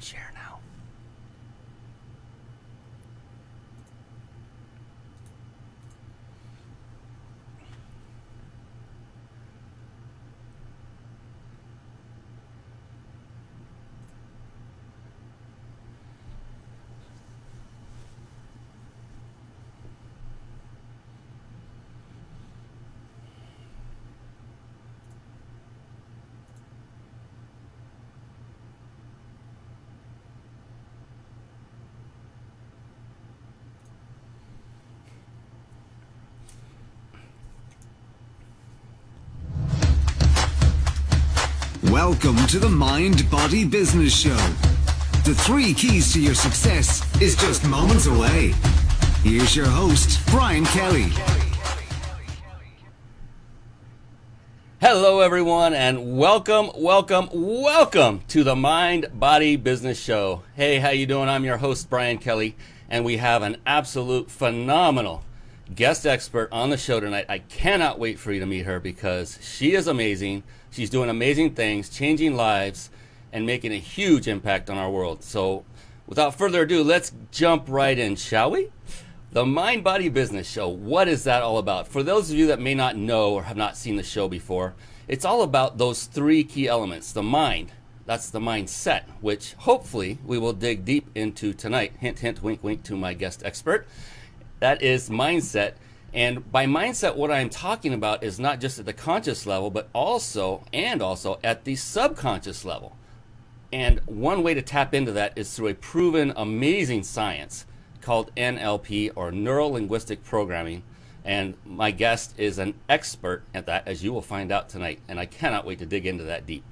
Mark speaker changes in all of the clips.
Speaker 1: share now.
Speaker 2: Welcome to the Mind Body Business Show. The 3 keys to your success is just moments away. Here's your host, Brian Kelly.
Speaker 1: Hello everyone, and welcome to the Mind Body Business Show. Hey, how you doing? I'm your host, Brian Kelly, and we have an absolute phenomenal guest expert on the show tonight. I cannot wait for you to meet her because she is amazing. She's doing amazing things, changing lives, and making a huge impact on our world. So without further ado, let's jump right in, shall we? The Mind Body Business Show, what is that all about? For those of you that may not know or have not seen the show before, it's all about those 3 key elements. The mind, that's the mindset, which hopefully we will dig deep into tonight. Hint, hint, wink, wink to my guest expert. That is mindset. And by mindset, what I'm talking about is not just at the conscious level, but also at the subconscious level. And one way to tap into that is through a proven, amazing science called NLP, or Neuro-Linguistic Programming. And my guest is an expert at that, as you will find out tonight. And I cannot wait to dig into that deep.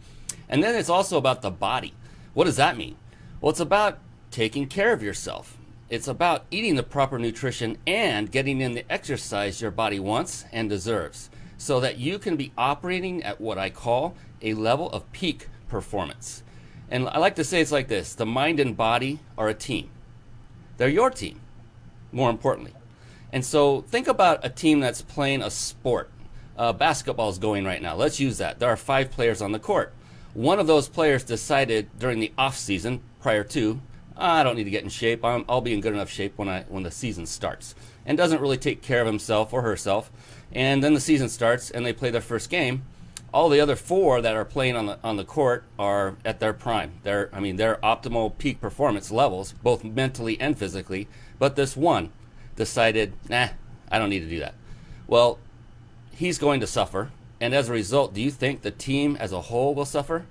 Speaker 1: And then it's also about the body. What does that mean? Well, it's about taking care of yourself. It's about eating the proper nutrition and getting in the exercise your body wants and deserves so that you can be operating at what I call a level of peak performance. And I like to say it's like this: the mind and body are a team. They're your team, more importantly. And so think about a team that's playing a sport. Basketball is going right now. Let's use that. There are 5 players on the court. One of those players decided during the off season, prior to, I don't need to get in shape. I'll be in good enough shape when the season starts, and doesn't really take care of himself or herself. And then the season starts, and they play their first game. All the other 4 that are playing on the court are at their prime. Their optimal peak performance levels, both mentally and physically. But this one decided, I don't need to do that. Well, he's going to suffer, and as a result, do you think the team as a whole will suffer?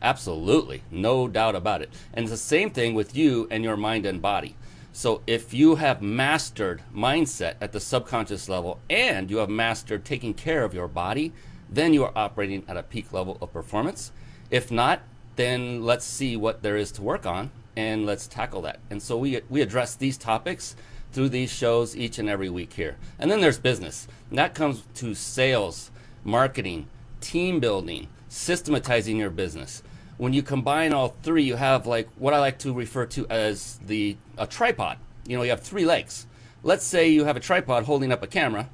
Speaker 1: Absolutely, no doubt about it. And it's the same thing with you and your mind and body. So if you have mastered mindset at the subconscious level and you have mastered taking care of your body, then you are operating at a peak level of performance. If not, then let's see what there is to work on and let's tackle that. And so we address these topics through these shows each and every week here. And then there's business. And that comes to sales, marketing, team building, systematizing your business. When you combine all 3, you have like what I like to refer to as a tripod. You have 3 legs. Let's say you have a tripod holding up a camera,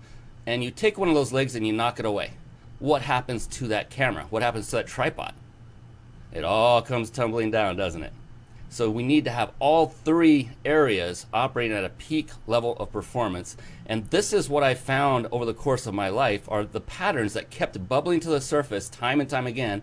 Speaker 1: and you take one of those legs and you knock it away. What happens to that camera? What happens to that tripod? It all comes tumbling down, doesn't it? So we need to have all 3 areas operating at a peak level of performance. And this is what I found over the course of my life are the patterns that kept bubbling to the surface time and time again.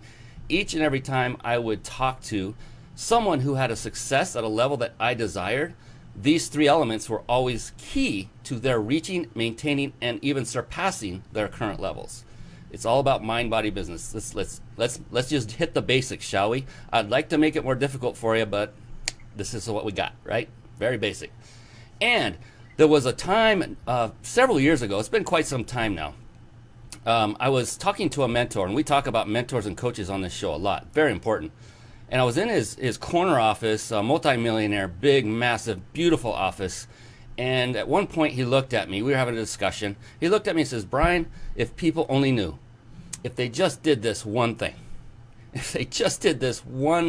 Speaker 1: Each and every time I would talk to someone who had a success at a level that I desired, these 3 elements were always key to their reaching, maintaining, and even surpassing their current levels. It's all about mind-body business. Let's just hit the basics, shall we? I'd like to make it more difficult for you, but this is what we got, right? Very basic. And there was a time several years ago, it's been quite some time now, I was talking to a mentor, and we talk about mentors and coaches on this show a lot. Very important. And I was in his corner office, a multi-millionaire, big, massive, beautiful office. And at one point he looked at me. We were having a discussion. He looked at me and says, Brian, if people only knew, if they just did this one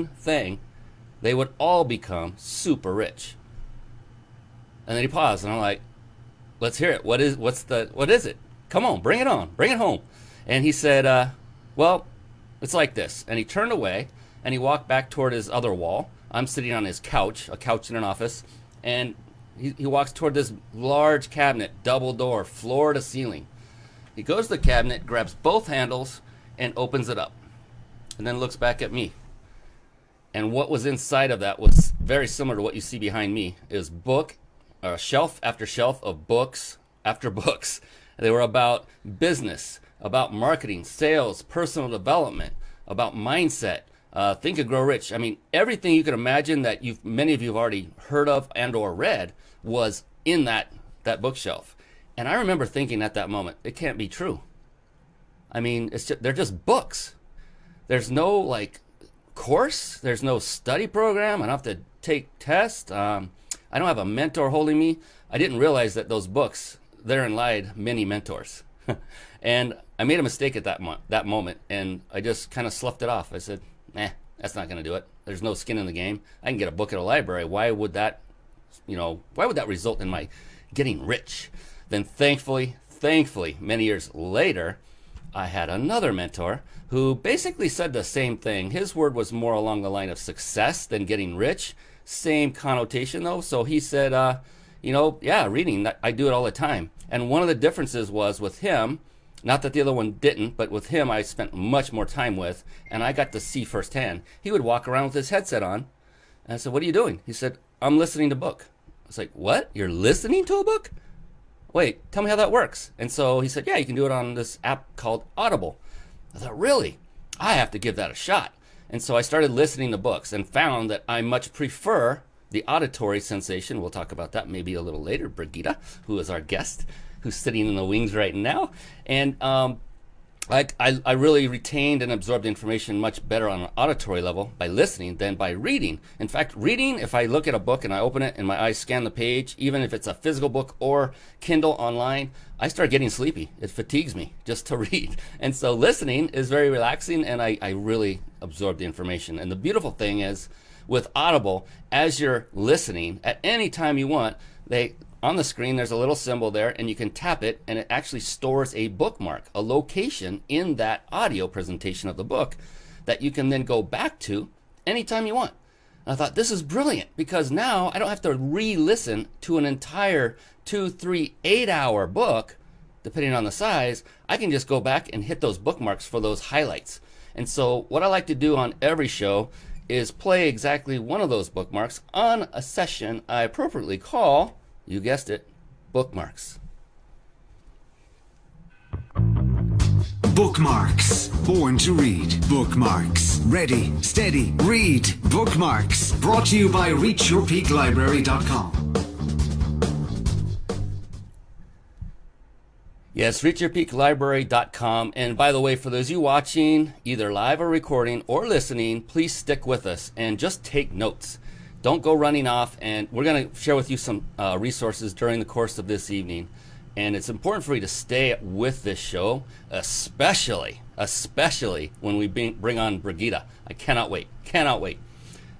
Speaker 1: thing, they would all become super rich. And then he paused, and I'm like, let's hear it. What is it? Come on, bring it on, bring it home. And he said, well, it's like this. And he turned away and he walked back toward his other wall. I'm sitting on his couch, a couch in an office, and he walks toward this large cabinet, double door, floor to ceiling. He goes to the cabinet, grabs both handles, and opens it up, and then looks back at me. And what was inside of that was very similar to what you see behind me, is shelf after shelf of books after books. They were about business, about marketing, sales, personal development, about mindset, Think and Grow Rich. I mean, everything you could imagine that many of you have already heard of and or read was in that bookshelf. And I remember thinking at that moment, it can't be true. I mean, they're just books. There's no like course. There's no study program. I don't have to take tests. I don't have a mentor holding me. I didn't realize that those books, therein lied many mentors. And I made a mistake at that moment, and I just kind of sloughed it off. I said, that's not going to do it. There's no skin in the game. I can get a book at a library. Why would that result in my getting rich? Then thankfully, many years later, I had another mentor who basically said the same thing. His word was more along the line of success than getting rich. Same connotation though. So he said, reading, I do it all the time. And one of the differences was with him, not that the other one didn't, but with him I spent much more time with, and I got to see firsthand. He would walk around with his headset on, and I said, what are you doing? He said, I'm listening to a book. I was like, what? You're listening to a book? Wait, tell me how that works. And so he said, yeah, you can do it on this app called Audible. I thought, really? I have to give that a shot. And so I started listening to books and found that I much prefer the auditory sensation. We'll talk about that maybe a little later. Brigitta, who is our guest, who's sitting in the wings right now. And I really retained and absorbed information much better on an auditory level by listening than by reading. In fact, reading, if I look at a book and I open it and my eyes scan the page, even if it's a physical book or Kindle online, I start getting sleepy. It fatigues me just to read. And so listening is very relaxing, and I really absorb the information. And the beautiful thing is, with Audible, as you're listening, at any time you want, on the screen, there's a little symbol there, and you can tap it, and it actually stores a bookmark, a location in that audio presentation of the book that you can then go back to anytime you want. And I thought, this is brilliant, because now I don't have to re-listen to an entire 2, 3, 8-hour book, depending on the size. I can just go back and hit those bookmarks for those highlights. And so what I like to do on every show is play exactly one of those bookmarks on a session I appropriately call, you guessed it, bookmarks.
Speaker 2: Bookmarks. Born to read. Bookmarks. Ready, steady, read. Bookmarks. Brought to you by reachyourpeaklibrary.com.
Speaker 1: Yes, reachyourpeaklibrary.com. And by the way, for those of you watching, either live or recording or listening, please stick with us and just take notes. Don't go running off, and we're going to share with you some resources during the course of this evening. And it's important for you to stay with this show, especially when we bring on Brigitta. I cannot wait.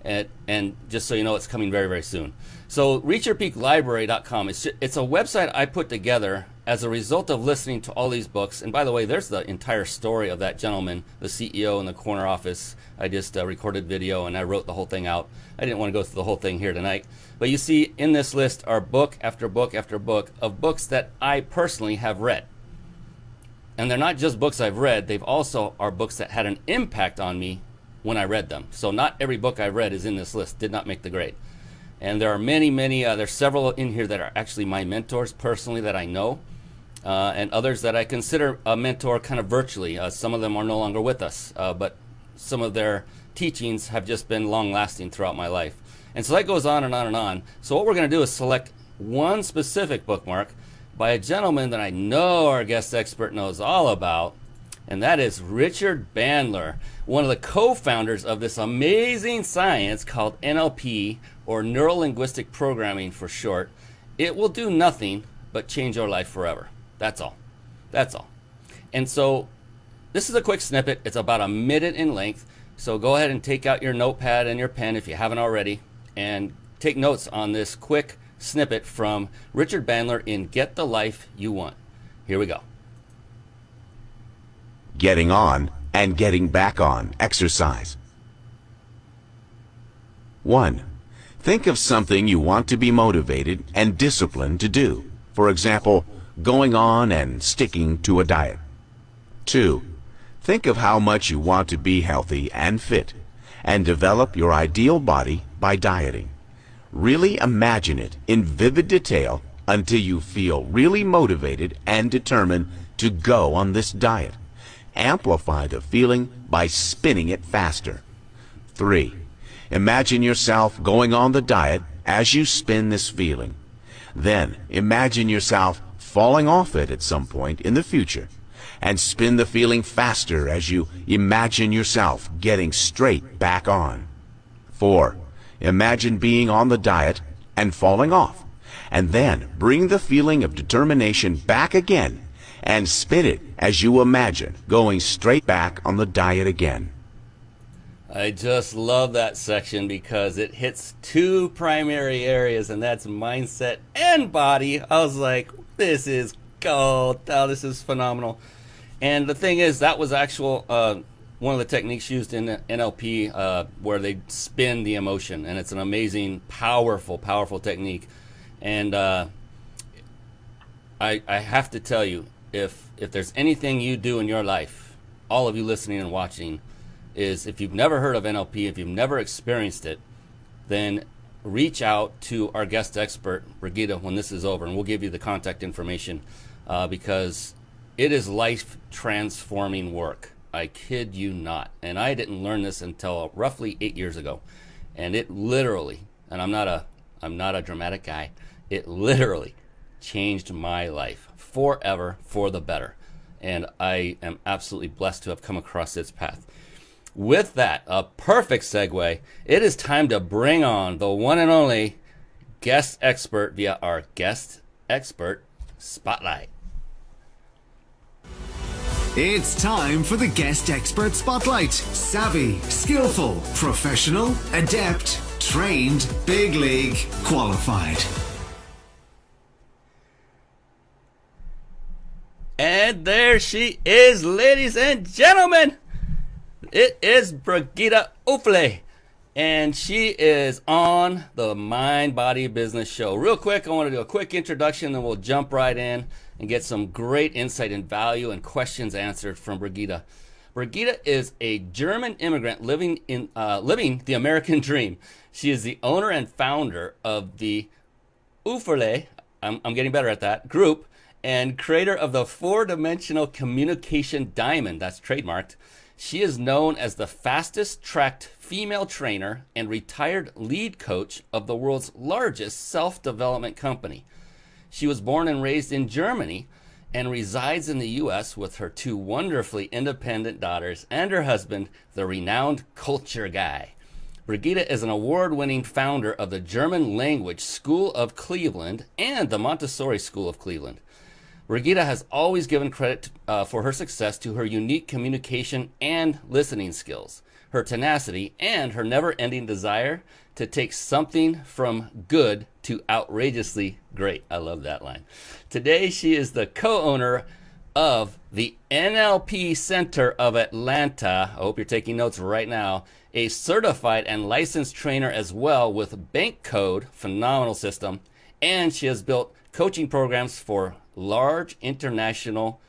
Speaker 1: And just so you know, it's coming very, very soon. So reachyourpeaklibrary.com, it's a website I put together as a result of listening to all these books. And by the way, there's the entire story of that gentleman, the CEO in the corner office. I just recorded video and I wrote the whole thing out. I didn't want to go through the whole thing here tonight. But you see in this list are book after book after book of books that I personally have read. And they're not just books I've read, they've also are books that had an impact on me when I read them. So not every book I read is in this list, did not make the grade. And there are many, there's several in here that are actually my mentors personally that I know, and others that I consider a mentor kind of virtually. Some of them are no longer with us, but some of their teachings have just been long-lasting throughout my life. And so that goes on and on and on. So what we're going to do is select one specific bookmark by a gentleman that I know our guest expert knows all about, and that is Richard Bandler, one of the co-founders of this amazing science called NLP, or Neuro-Linguistic Programming for short. It will do nothing but change your life forever. That's all. And so this is a quick snippet. It's about a minute in length. So go ahead and take out your notepad and your pen if you haven't already, and take notes on this quick snippet from Richard Bandler in Get the Life You Want. Here we go.
Speaker 3: Getting on and getting back on exercise. 1. Think of something you want to be motivated and disciplined to do. For example, going on and sticking to a diet. 2. Think of how much you want to be healthy and fit, and develop your ideal body by dieting. Really imagine it in vivid detail until you feel really motivated and determined to go on this diet. Amplify the feeling by spinning it faster. 3. Imagine yourself going on the diet as you spin this feeling. Then imagine yourself falling off it at some point in the future, and spin the feeling faster as you imagine yourself getting straight back on. 4. Imagine being on the diet and falling off, and then bring the feeling of determination back again and spin it as you imagine going straight back on the diet again.
Speaker 1: I just love that section because it hits two primary areas, and that's mindset and body. I was like, this is gold. Oh, this is phenomenal. And the thing is, that was one of the techniques used in NLP where they spin the emotion, and it's an amazing, powerful technique. And I have to tell you, if there's anything you do in your life, all of you listening and watching, is if you've never heard of NLP, if you've never experienced it, then reach out to our guest expert, Brigitta, when this is over, and we'll give you the contact information because it is life-transforming work. I kid you not. And I didn't learn this until roughly 8 years ago. And it literally, and I'm not a dramatic guy, it literally changed my life forever for the better. And I am absolutely blessed to have come across its path. With that, a perfect segue, it is time to bring on the one and only guest expert via our guest expert spotlight.
Speaker 2: It's time for the Guest Expert Spotlight. Savvy, skillful, professional, adept, trained, big league, qualified.
Speaker 1: And there she is, ladies and gentlemen. It is Brigitta Hoeferle, and she is on the Mind Body Business Show. Real quick, I want to do a quick introduction, then we'll jump right in and get some great insight and value and questions answered from Brigitta. Brigitta is a German immigrant living the American dream. She is the owner and founder of the Hoeferle, I'm getting better at that, group, and creator of the four-dimensional communication diamond, that's trademarked. She is known as the fastest tracked female trainer and retired lead coach of the world's largest self-development company. She was born and raised in Germany and resides in the U.S. with her two wonderfully independent daughters and her husband, the renowned culture guy. Brigitta is an award-winning founder of the German Language School of Cleveland and the Montessori School of Cleveland. Brigitta has always given credit for her success to her unique communication and listening skills, her tenacity, and her never-ending desire to take something from good to outrageously great. I love that line. Today, she is the co-owner of the NLP Center of Atlanta. I hope you're taking notes right now. A certified and licensed trainer as well with Bank Code, phenomenal system. And she has built coaching programs for large international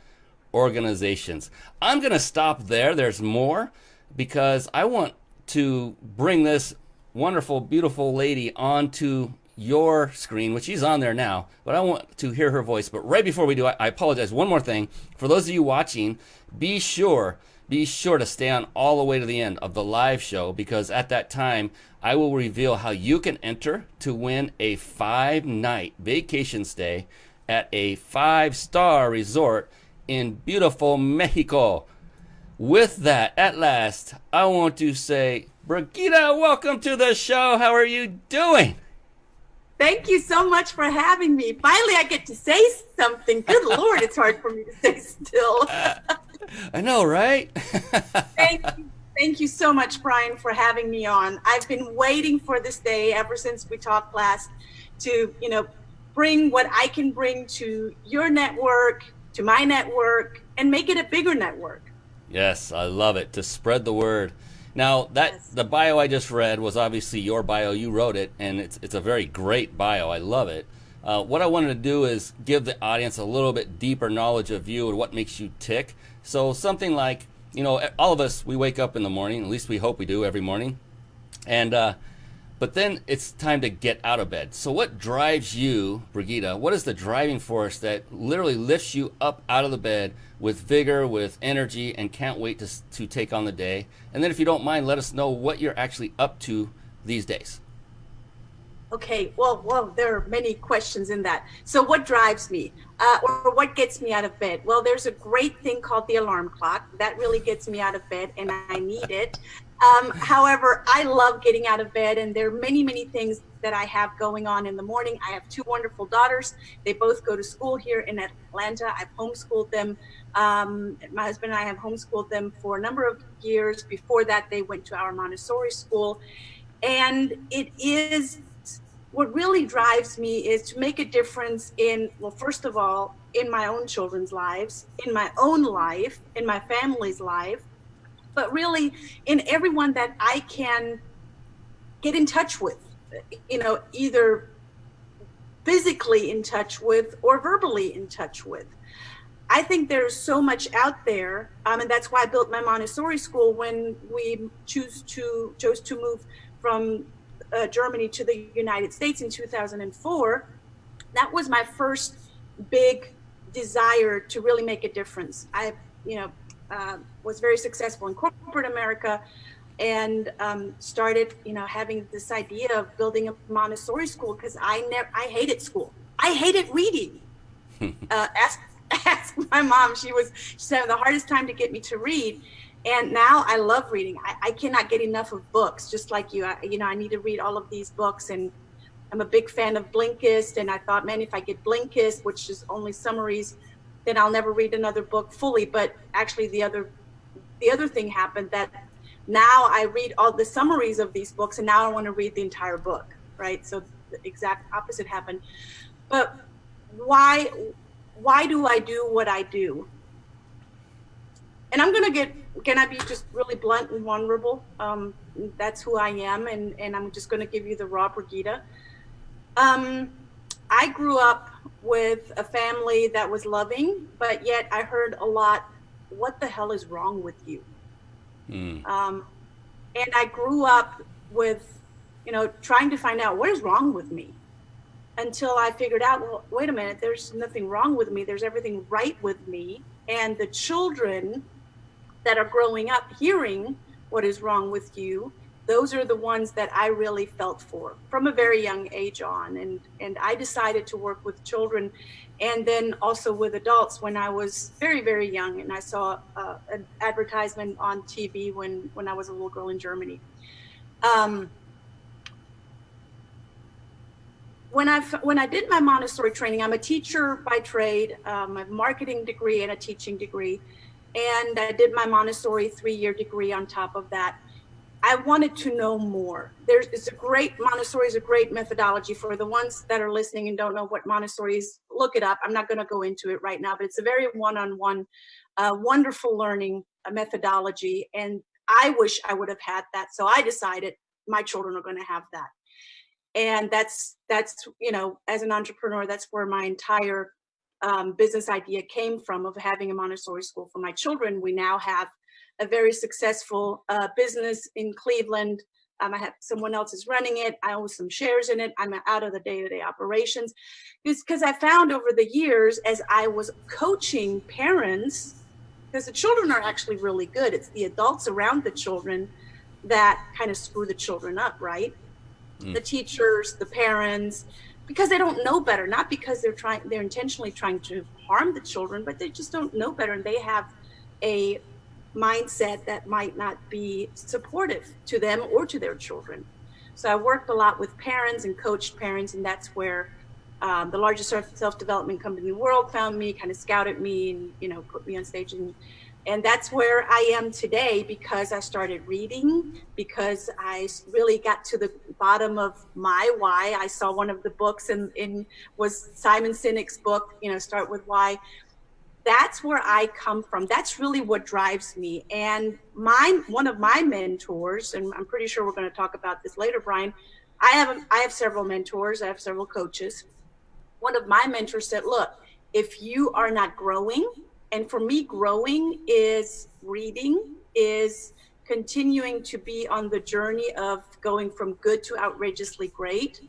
Speaker 1: organizations. I'm going to stop there. There's more because I want to bring this wonderful, beautiful lady onto your screen, which she's on there now, but I want to hear her voice. But right before we do, I apologize. One more thing. For those of you watching, be sure to stay on all the way to the end of the live show because at that time, I will reveal how you can enter to win a 5-night vacation stay at a 5-star resort in beautiful Mexico. With that, at last, I want to say, Brigitta, welcome to the show. How are you doing?
Speaker 4: Thank you so much for having me. Finally, I get to say something. Good Lord, it's hard for me to stay still.
Speaker 1: I know, right?
Speaker 4: Thank you so much, Brian, for having me on. I've been waiting for this day ever since we talked last to, bring what I can bring to your network, to my network, and make it a bigger network.
Speaker 1: Yes, I love it. To spread the word. Now,
Speaker 4: Yes.
Speaker 1: the bio I just read was obviously your bio. You wrote it, and it's a very great bio. I love it. What I wanted to do is give the audience a little bit deeper knowledge of you and what makes you tick. So something like, all of us, we wake up in the morning, at least we hope we do every morning. And but then it's time to get out of bed. So what drives you, Brigitta? What is the driving force that literally lifts you up out of the bed with vigor, with energy, and can't wait to take on the day? And then if you don't mind, let us know what you're actually up to these days.
Speaker 4: Okay, well, there are many questions in that. So what drives me or what gets me out of bed? Well, there's a great thing called the alarm clock. That really gets me out of bed, and I need it. However, I love getting out of bed, and there are many, many things that I have going on in the morning. I have two wonderful daughters. They both go to school here in Atlanta. I've homeschooled them. My husband and I have homeschooled them for a number of years. Before that, they went to our Montessori school. And what really drives me is to make a difference in, well, first of all, in my own children's lives, in my own life, in my family's life, but really in everyone that I can get in touch with, either physically in touch with or verbally in touch with. I think there's so much out there, and that's why I built my Montessori school when we chose to move from Germany to the United States in 2004. That was my first big desire to really make a difference. I, was very successful in corporate America, and started, having this idea of building a Montessori school because I hated school. I hated reading. Ask my mom. She had the hardest time to get me to read. And now I love reading. I cannot get enough of books, just like you. I need to read all of these books, and I'm a big fan of Blinkist. And I thought, man, if I get Blinkist, which is only summaries, then I'll never read another book fully. But actually, the other thing happened, that now I read all the summaries of these books, and now I want to read the entire book, right? So the exact opposite happened. But why do I do what I do? And can I be just really blunt and vulnerable? That's who I am, and I'm just going to give you the raw Brigitta. I grew up with a family that was loving, but yet I heard a lot, what the hell is wrong with you? And I grew up with, trying to find out what is wrong with me, until I figured out, well, wait a minute, there's nothing wrong with me. There's everything right with me. And the children that are growing up hearing what is wrong with you, those are the ones that I really felt for from a very young age on. And I decided to work with children and then also with adults when I was very, very young. And I saw an advertisement on TV when I was a little girl in Germany. When I did my Montessori training, I'm a teacher by trade. I have a marketing degree and a teaching degree. And I did my Montessori 3-year degree on top of that. I wanted to know more. Montessori is a great methodology. For the ones that are listening and don't know what Montessori is, look it up. I'm not going to go into it right now, but it's a very one-on-one, wonderful learning methodology. And I wish I would have had that. So I decided my children are going to have that. And that's as an entrepreneur, that's where my entire business idea came from, of having a Montessori school for my children. We now have a very successful business in Cleveland. I have someone else is running it. I own some shares in it. I'm out of the day-to-day operations. It's because I found over the years, as I was coaching parents, because the children are actually really good. It's the adults around the children that kind of screw the children up, right? The teachers, the parents, because they don't know better, not because they're intentionally trying to harm the children, but they just don't know better, and they have a mindset that might not be supportive to them or to their children. So I worked a lot with parents and coached parents, and that's where the largest self-development company in the world found me, kind of scouted me, and put me on stage, and that's where I am today, because I started reading, because I really got to the bottom of my why. I saw one of the books and was Simon Sinek's book, Start With Why. that's where I come from. That's really what drives me. And one of my mentors, and I'm pretty sure we're going to talk about this later, Brian, I have several mentors. I have several coaches. One of my mentors said, look, if you are not growing, and for me, growing is reading, is continuing to be on the journey of going from good to outrageously great.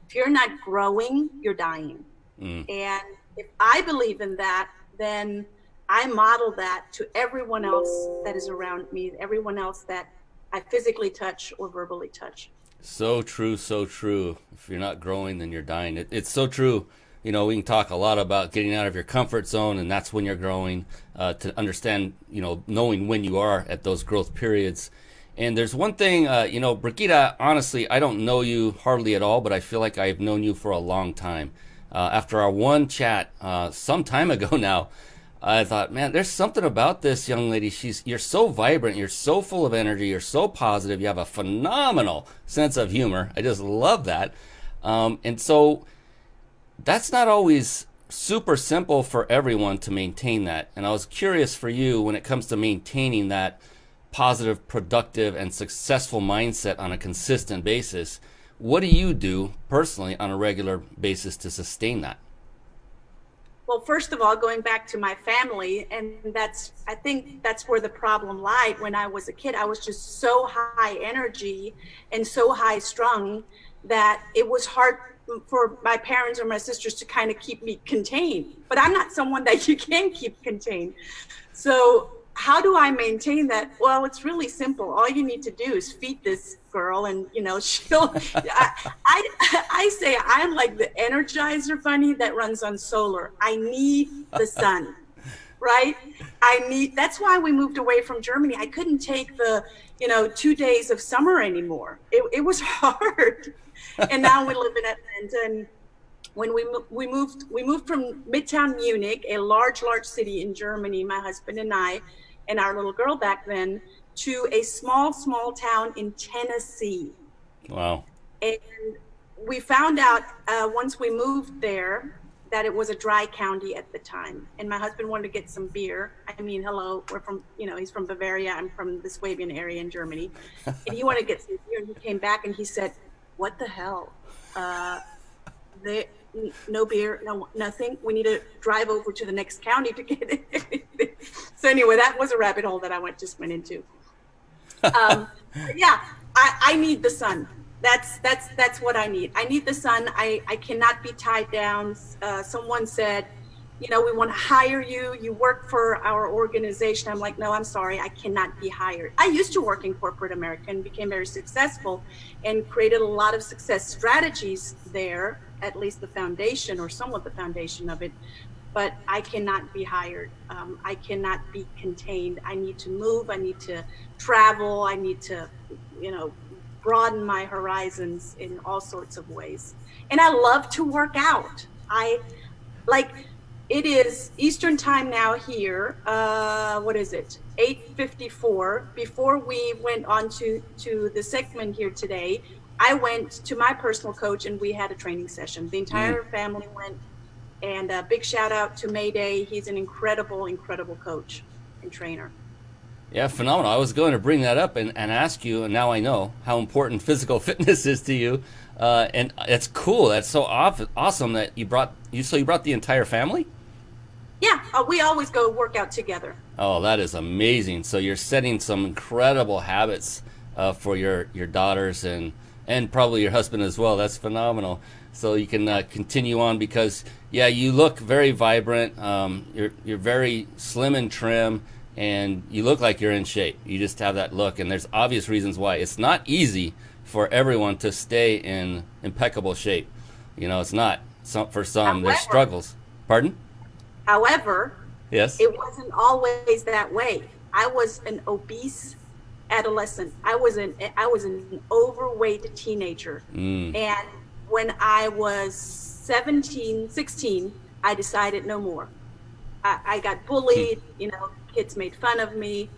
Speaker 4: If you're not growing, you're dying. And if I believe in that, then I model that to everyone else that is around me, everyone else that I physically touch or verbally touch.
Speaker 1: So true, so true. If you're not growing, then you're dying. It's so true. You know, we can talk a lot about getting out of your comfort zone, and that's when you're growing, to understand, you know, knowing when you are at those growth periods. And there's one thing, you know, Brigitta, honestly, I don't know you hardly at all, but I feel like I've known you for a long time. After our one chat some time ago now, I thought, man, there's something about this young lady. You're so vibrant. You're so full of energy. You're so positive. You have a phenomenal sense of humor. I just love that. And so that's not always super simple for everyone to maintain that. And I was curious for you, when it comes to maintaining that positive, productive, and successful mindset on a consistent basis, what do you do personally on a regular basis to sustain that?
Speaker 4: Well, first of all, going back to my family, and I think that's where the problem lied. When I was a kid, I was just so high energy and so high strung that it was hard for my parents or my sisters to kind of keep me contained. But I'm not someone that you can keep contained. So how do I maintain that? Well, it's really simple. All you need to do is feed this girl, and you know, she'll. I say I'm like the Energizer bunny that runs on solar. I need the sun, right? That's why we moved away from Germany. I couldn't take the 2 days of summer anymore. It was hard. And now we live in Atlanta, and when we moved from Midtown Munich, a large city in Germany, my husband and I, and our little girl back then, to a small town in Tennessee.
Speaker 1: Wow. And
Speaker 4: we found out once we moved there that it was a dry county at the time. And my husband wanted to get some beer. I mean, hello, we're from, he's from Bavaria. I'm from the Swabian area in Germany. And he wanted to get some beer, and he came back and he said, what the hell? No beer, no nothing. We need to drive over to the next county to get it. So anyway, that was a rabbit hole that I just went into. Yeah, I need the sun. That's what I need. I need the sun. I cannot be tied down. Someone said, we want to hire you. You work for our organization. I'm like, no, I'm sorry. I cannot be hired. I used to work in corporate America and became very successful and created a lot of success strategies there, at least the foundation or somewhat the foundation of it. But I cannot be hired. I cannot be contained. I need to move. I need to travel. I need to, broaden my horizons in all sorts of ways. And I love to work out. It is Eastern time now here. What is it? 8:54. Before we went on to the segment here today, I went to my personal coach and we had a training session. The entire family went, and a big shout out to Mayday. He's an incredible coach and trainer.
Speaker 1: Yeah, phenomenal. I was going to bring that up and ask you, and now I know how important physical fitness is to you. And it's cool. That's so awesome that you brought the entire family?
Speaker 4: Yeah, we always go work out together.
Speaker 1: Oh, that is amazing. So you're setting some incredible habits for your daughters and probably your husband as well. That's phenomenal. So you can continue on because, yeah, you look very vibrant. You're very slim and trim, and you look like you're in shape. You just have that look, and there's obvious reasons why. It's not easy for everyone to stay in impeccable shape. It's not. For some,
Speaker 4: However,
Speaker 1: there's struggles. Pardon?
Speaker 4: However,
Speaker 1: yes,
Speaker 4: it wasn't always that way. I was an obese adolescent. I was an overweight teenager. And when I was 16, I decided no more. I got bullied, kids made fun of me.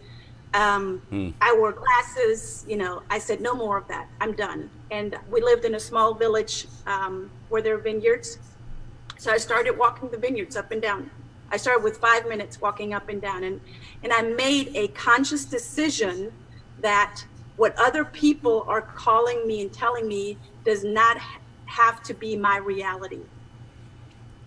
Speaker 4: I wore glasses, I said no more of that. I'm done. And we lived in a small village where there are vineyards. So I started walking the vineyards up and down. I started with 5 minutes walking up and down, and I made a conscious decision that what other people are calling me and telling me does not have to be my reality.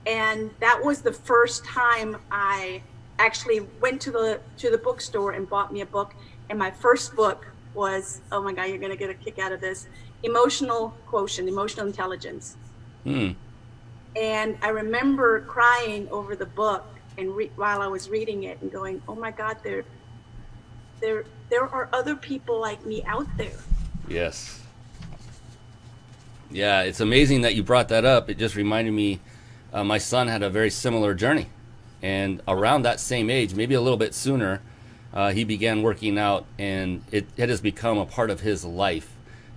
Speaker 4: And that was the first time I actually went to the bookstore and bought me a book. And my first book was, oh my God, you're going to get a kick out of this, Emotional Quotient, Emotional Intelligence. And I remember crying over the book and while I was reading it and going, oh my God, there are other people like me out there.
Speaker 1: Yes. Yeah, it's amazing that you brought that up. It just reminded me, my son had a very similar journey. And around that same age, maybe a little bit sooner, he began working out, and it has become a part of his life.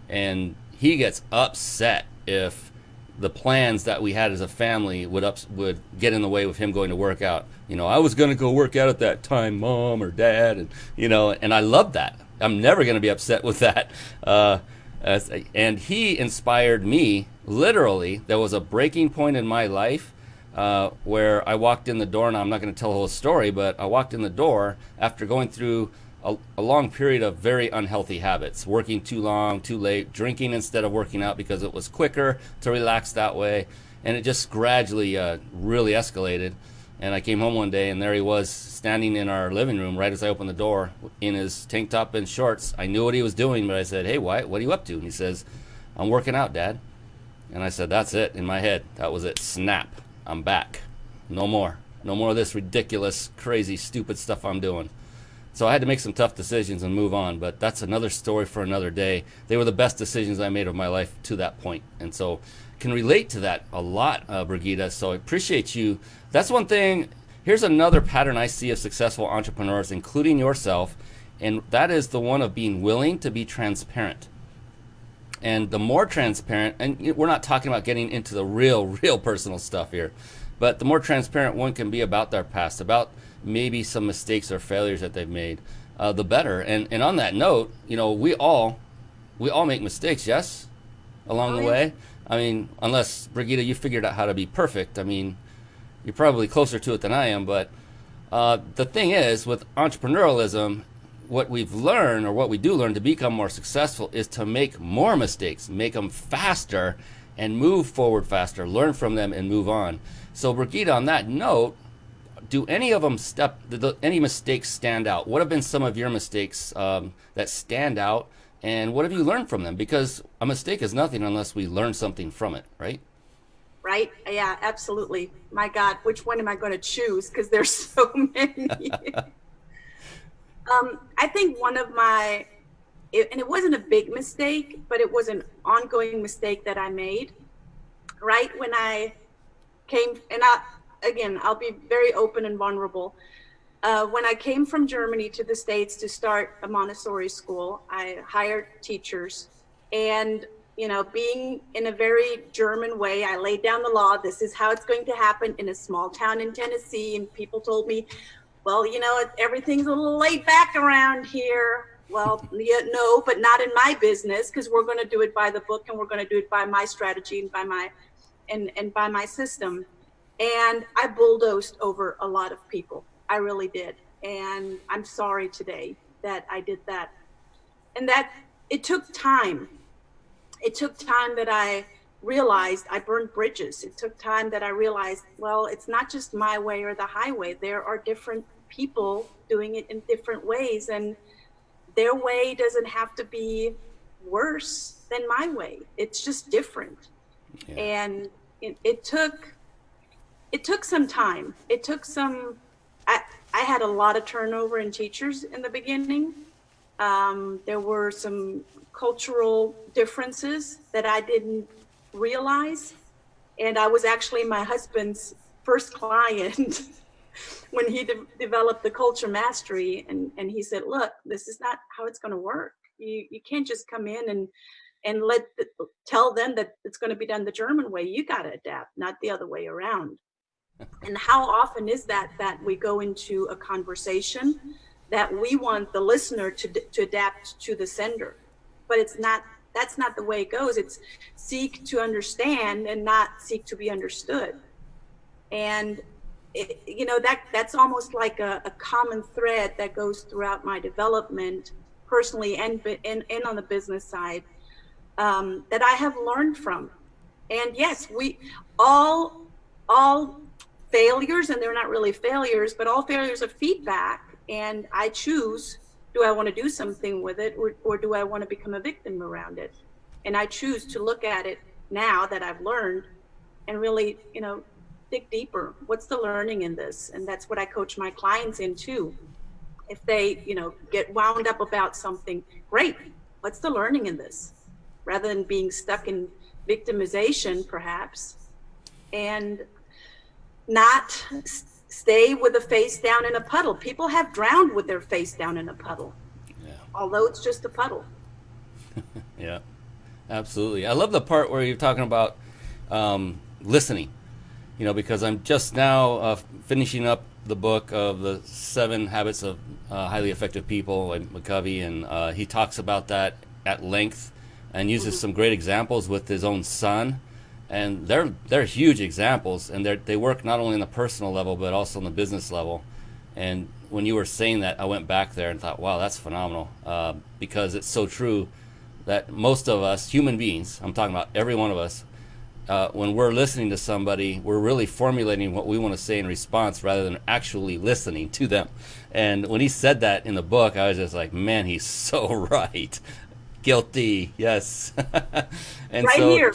Speaker 1: And he gets upset if the plans that we had as a family would get in the way with him going to work out. You know, I was going to go work out at that time, Mom or Dad, and you know, and I love that. I'm never going to be upset with that. And he inspired me. Literally, there was a breaking point in my life where I walked in the door, and I'm not going to tell the whole story, but I walked in the door after going through a long period of very unhealthy habits, working too long, too late, drinking instead of working out because it was quicker to relax that way. And it just gradually really escalated. And I came home one day, and there he was standing in our living room right as I opened the door in his tank top and shorts. I knew what he was doing, but I said, hey, Wyatt, what are you up to? And he says, I'm working out, Dad. And I said, that's it. In my head, that was it. Snap. I'm back. No more. No more of this ridiculous, crazy, stupid stuff I'm doing. So I had to make some tough decisions and move on, but that's another story for another day. They were the best decisions I made of my life to that point. And so can relate to that a lot, Brigitta. So I appreciate you. That's one thing. Here's another pattern I see of successful entrepreneurs, including yourself, and that is the one of being willing to be transparent. And the more transparent, and we're not talking about getting into the real personal stuff here, but the more transparent one can be about their past, about maybe some mistakes or failures that they've made, the better. And on that note, you know, we all make mistakes, yes, along the way. I mean, unless, Brigitta, you figured out how to be perfect. I mean, you're probably closer to it than I am. But the thing is, with entrepreneurialism, what we've learned, or what we do learn to become more successful, is to make more mistakes, make them faster, and move forward faster, learn from them, and move on. So, Brigitta, on that note, do any of them any mistakes stand out? What have been some of your mistakes that stand out, and what have you learned from them? Because a mistake is nothing unless we learn something from it, right?
Speaker 4: Right? Yeah, absolutely. My God, which one am I going to choose? Because there's so many. I think one of and it wasn't a big mistake, but it was an ongoing mistake that I made. Right when I came, and I'll be very open and vulnerable. When I came from Germany to the States to start a Montessori school, I hired teachers, and, you know, being in a very German way, I laid down the law. This is how it's going to happen in a small town in Tennessee. And people told me, well, you know, everything's a little laid back around here. Well, yeah, no, but not in my business, because we're going to do it by the book, and we're going to do it by my strategy and by my system. And I bulldozed over a lot of people. I really did. And I'm sorry today that I did that. And that it took time. It took time that I realized I burned bridges. It took time that I realized, well, it's not just my way or the highway. There are different people doing it in different ways. And their way doesn't have to be worse than my way. It's just different. Yeah. And it took some time. It took I had a lot of turnover in teachers in the beginning. There were some cultural differences that I didn't realize. And I was actually my husband's first client when he developed the culture mastery. And he said, look, this is not how it's going to work. You can't just come in and tell them that it's going to be done the German way. You got to adapt, not the other way around. And how often is that we go into a conversation that we want the listener to adapt to the sender, but that's not the way it goes. It's seek to understand and not seek to be understood. And that's almost like a common thread that goes throughout my development, personally and on the business side, that I have learned from. And yes, we all failures, and they're not really failures, but all failures are feedback. And I choose, do I want to do something with it, or do I want to become a victim around it? And I choose to look at it now that I've learned and really, dig deeper. What's the learning in this? And that's what I coach my clients in too. If they, get wound up about something, great. What's the learning in this? Rather than being stuck in victimization, perhaps, and not stay with a face down in a puddle. People have drowned with their face down in a puddle, although it's just a puddle.
Speaker 1: Yeah, absolutely. I love the part where you're talking about listening, because I'm just now finishing up the book of the 7 Habits of Highly Effective People, like McCovey, and he talks about that at length and uses some great examples with his own son. And they're huge examples, and they work not only on the personal level but also on the business level. And when you were saying that, I went back there and thought, wow, that's phenomenal, because it's so true that most of us, human beings, I'm talking about every one of us, when we're listening to somebody, we're really formulating what we want to say in response rather than actually listening to them. And when he said that in the book, I was just like, man, he's so right. Guilty, yes. And
Speaker 4: right
Speaker 1: so
Speaker 4: here.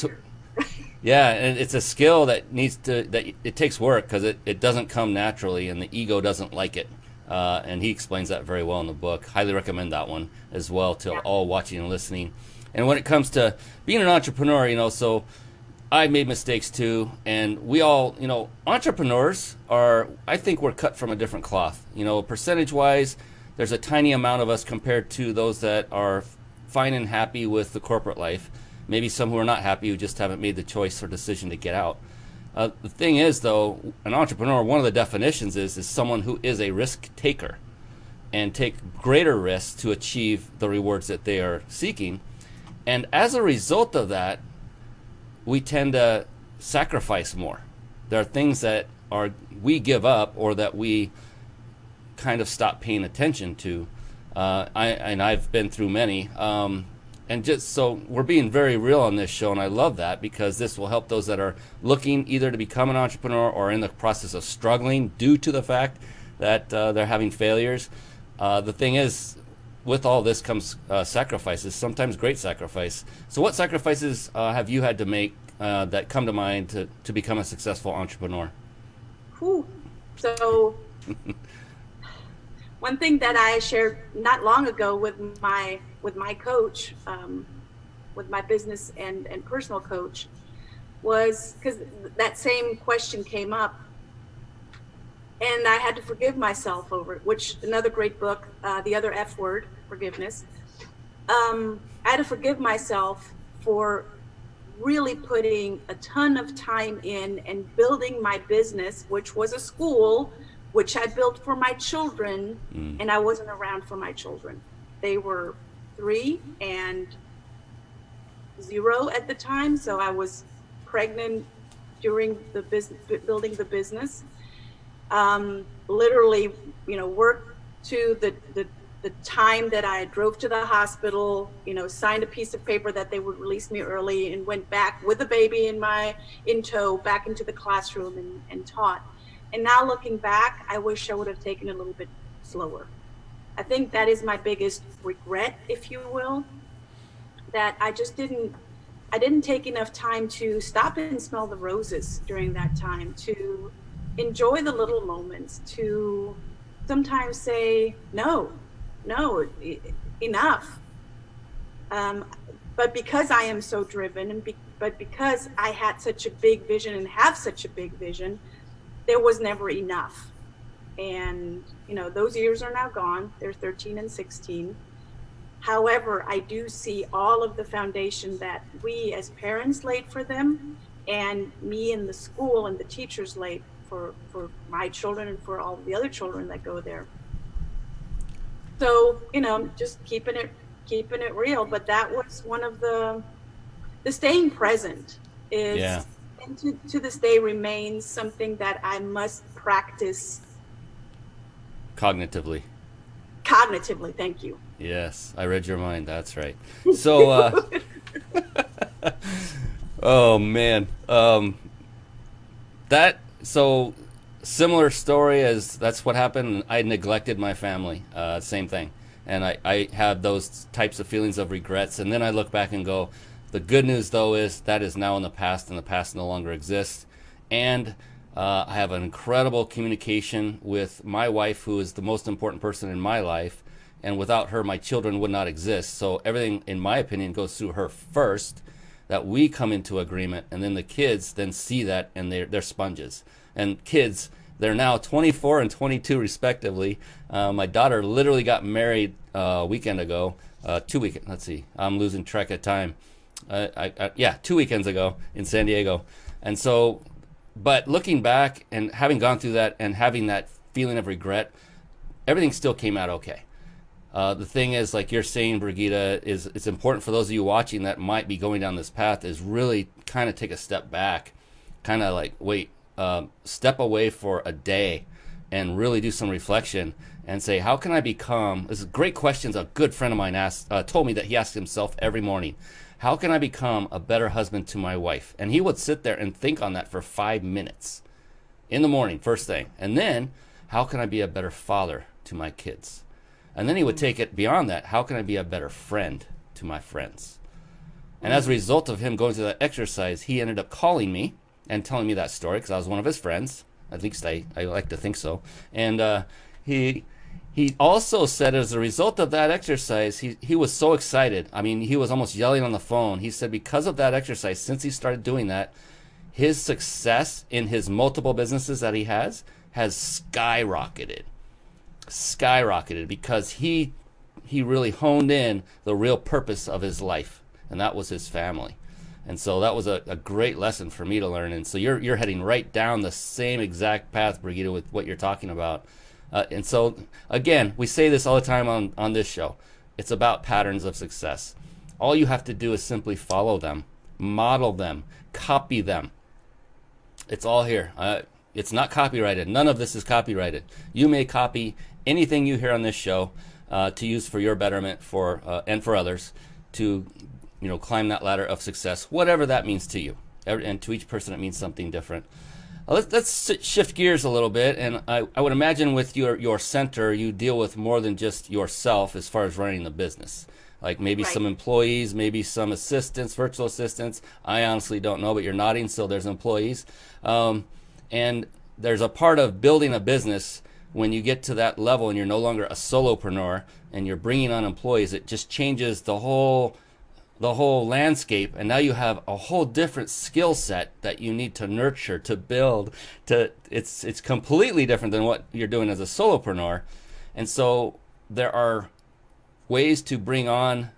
Speaker 1: Yeah, and it's a skill that it takes work, because it doesn't come naturally, and the ego doesn't like it. And he explains that very well in the book. Highly recommend that one as well to all watching and listening. And when it comes to being an entrepreneur, so I made mistakes too, and we all, entrepreneurs I think we're cut from a different cloth. Percentage-wise, there's a tiny amount of us compared to those that are fine and happy with the corporate life. Maybe some who are not happy, who just haven't made the choice or decision to get out. The thing is, though, an entrepreneur, one of the definitions is someone who is a risk taker and take greater risks to achieve the rewards that they are seeking. And as a result of that, we tend to sacrifice more. There are things that we give up, or that we kind of stop paying attention to. I've been through many. And just so we're being very real on this show, and I love that, because this will help those that are looking either to become an entrepreneur or in the process of struggling due to the fact that they're having failures. The thing is, with all this comes sacrifices, sometimes great sacrifice. So what sacrifices have you had to make that come to mind to become a successful entrepreneur?
Speaker 4: So one thing that I shared not long ago with my coach, with my business and personal coach, was because that same question came up, and I had to forgive myself over it, which another great book, The Other F Word, Forgiveness. I had to forgive myself for really putting a ton of time in and building my business, which was a school, which I built for my children, and I wasn't around for my children. They were 3 and 0 at the time, so I was pregnant during the business, building the business. Literally, worked to the time that I drove to the hospital, signed a piece of paper that they would release me early, and went back with the baby in tow back into the classroom and taught. And now looking back, I wish I would have taken it a little bit slower. I think that is my biggest regret, if you will, that I didn't take enough time to stop and smell the roses during that time, to enjoy the little moments, to sometimes say, no, enough. But because I am so driven, but because I had such a big vision and have such a big vision, there was never enough. And, those years are now gone. They're 13 and 16. However, I do see all of the foundation that we as parents laid for them, and me in the school and the teachers laid for my children and for all the other children that go there. So, just keeping it real. But that was one of the staying present is and to this day remains something that I must practice
Speaker 1: Cognitively.
Speaker 4: Cognitively, thank you.
Speaker 1: Yes, I read your mind. That's right. So, oh man, so similar story as that's what happened. I neglected my family. Same thing, and I have those types of feelings of regrets. And then I look back and go, the good news though is that is now in the past, and the past no longer exists. And I have an incredible communication with my wife, who is the most important person in my life. And without her, my children would not exist. So everything, in my opinion, goes through her first, that we come into agreement. And then the kids then see that, and they're sponges. And kids, they're now 24 and 22 respectively. My daughter literally got married a weekend ago. 2 weekends, let's see, I'm losing track of time. 2 weekends ago in San Diego. And so, but looking back and having gone through that and having that feeling of regret, everything still came out okay. The thing is, like you're saying, Brigitta, is it's important for those of you watching that might be going down this path is really kind of take a step back, kind of like wait, step away for a day and really do some reflection and say, how can I become, this is great questions a good friend of mine told me that he asked himself every morning, how can I become a better husband to my wife? And he would sit there and think on that for 5 minutes in the morning, first thing. And then, how can I be a better father to my kids? And then he would take it beyond that. How can I be a better friend to my friends? And as a result of him going through that exercise, he ended up calling me and telling me that story because I was one of his friends. At least I like to think so. And he also said as a result of that exercise, he was so excited. I mean, he was almost yelling on the phone. He said because of that exercise, since he started doing that, his success in his multiple businesses that he has skyrocketed because he really honed in the real purpose of his life, and that was his family. And so that was a great lesson for me to learn. And so you're heading right down the same exact path, Brigitta, with what you're talking about. And so again, we say this all the time on this show. It's about patterns of success. All you have to do is simply follow them, model them, copy them. It's all here. It's not copyrighted. None of this is copyrighted. You may copy anything you hear on this show to use for your betterment and for others to climb that ladder of success, whatever that means to you. And to each person it means something different. Let's shift gears a little bit, and I would imagine with your center you deal with more than just yourself as far as running the business. Like maybe some employees, maybe some assistants, virtual assistants. I honestly don't know, but you're nodding, so there's employees. And there's a part of building a business when you get to that level and you're no longer a solopreneur and you're bringing on employees. It just changes the whole landscape, and now you have a whole different skill set that you need to nurture, to build. It's completely different than what you're doing as a solopreneur. And so there are ways to bring on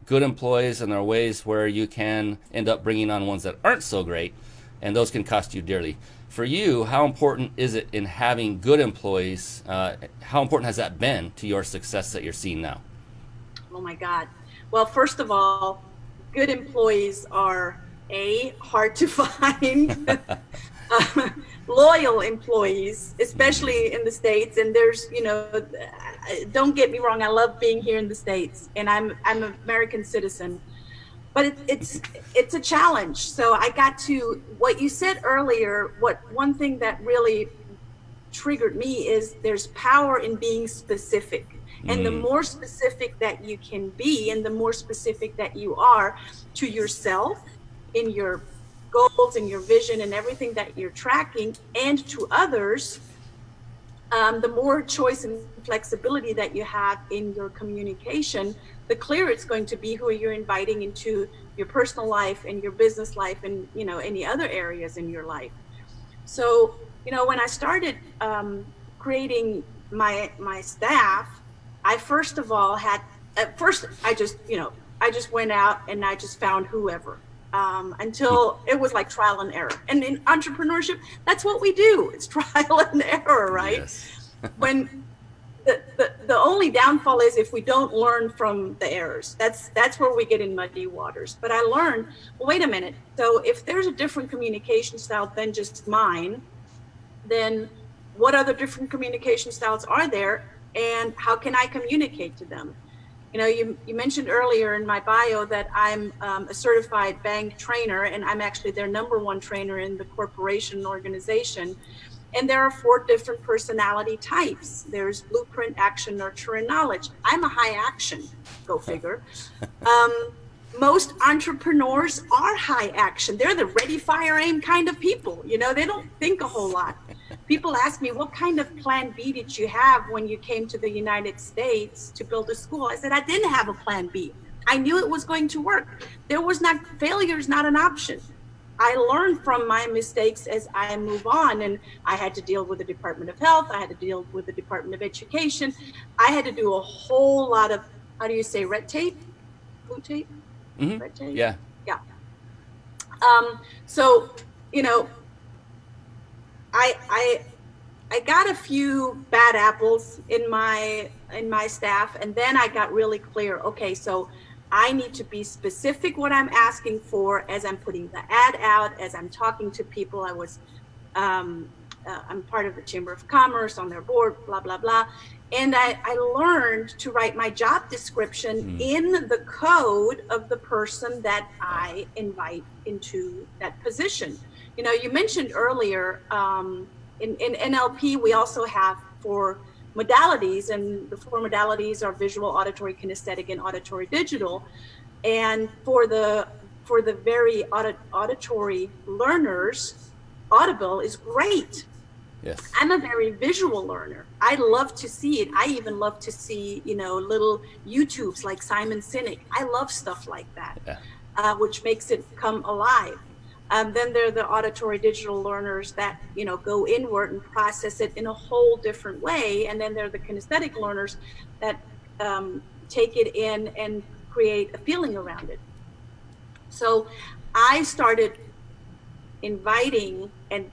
Speaker 1: good employees, and there are ways where you can end up bringing on ones that aren't so great, and those can cost you dearly. For you, how important is it in having good employees? How important has that been to your success that you're seeing now?
Speaker 4: Oh my God. Well, first of all, good employees are hard to find. Loyal employees, especially in the States. And there's, don't get me wrong, I love being here in the States, and I'm an American citizen. But it's a challenge. So I got to what you said earlier. One thing that really triggered me is there's power in being specific. And the more specific that you can be, and the more specific that you are to yourself in your goals and your vision and everything that you're tracking, and to others, the more choice and flexibility that you have in your communication, the clearer it's going to be who you're inviting into your personal life and your business life and any other areas in your life. So when I started creating my staff, I first of all I just went out and I just found whoever until it was like trial and error. And in entrepreneurship, that's what we do. It's trial and error, right? Yes. the only downfall is if we don't learn from the errors. That's where we get in muddy waters. But I learned, well, wait a minute. So if there's a different communication style than just mine, then what other different communication styles are there, and how can I communicate to them? You know, you mentioned earlier in my bio that I'm a certified bank trainer, and I'm actually their #1 trainer in the corporation organization. And there are 4 different personality types. There's blueprint, action, nurture, and knowledge. I'm a high action, go figure. Most entrepreneurs are high action. They're the ready, fire, aim kind of people. You know, they don't think a whole lot. People ask me, what kind of plan B did you have when you came to the United States to build a school? I said, I didn't have a plan B. I knew it was going to work. Failure is not an option. I learned from my mistakes as I move on, and I had to deal with the Department of Health. I had to deal with the Department of Education. I had to do a whole lot of, how do you say, red tape? Blue tape?
Speaker 1: Mm-hmm.
Speaker 4: Red tape?
Speaker 1: Yeah.
Speaker 4: Yeah. So, you know, I got a few bad apples in my staff, and then I got really clear. Okay, so I need to be specific what I'm asking for as I'm putting the ad out, as I'm talking to people. I'm part of the Chamber of Commerce, on their board, blah, blah, blah. And I learned to write my job description in the code of the person that I invite into that position. You know, you mentioned earlier, in NLP, we also have 4 modalities, and the 4 modalities are visual, auditory, kinesthetic, and auditory digital. And for the very auditory learners, Audible is great.
Speaker 1: Yes.
Speaker 4: I'm a very visual learner. I love to see it. I even love to see, you know, little YouTubes like Simon Sinek. I love stuff like that, which makes it come alive. Then there are the auditory digital learners that, you know, go inward and process it in a whole different way. And then there are the kinesthetic learners that take it in and create a feeling around it. So I started inviting, and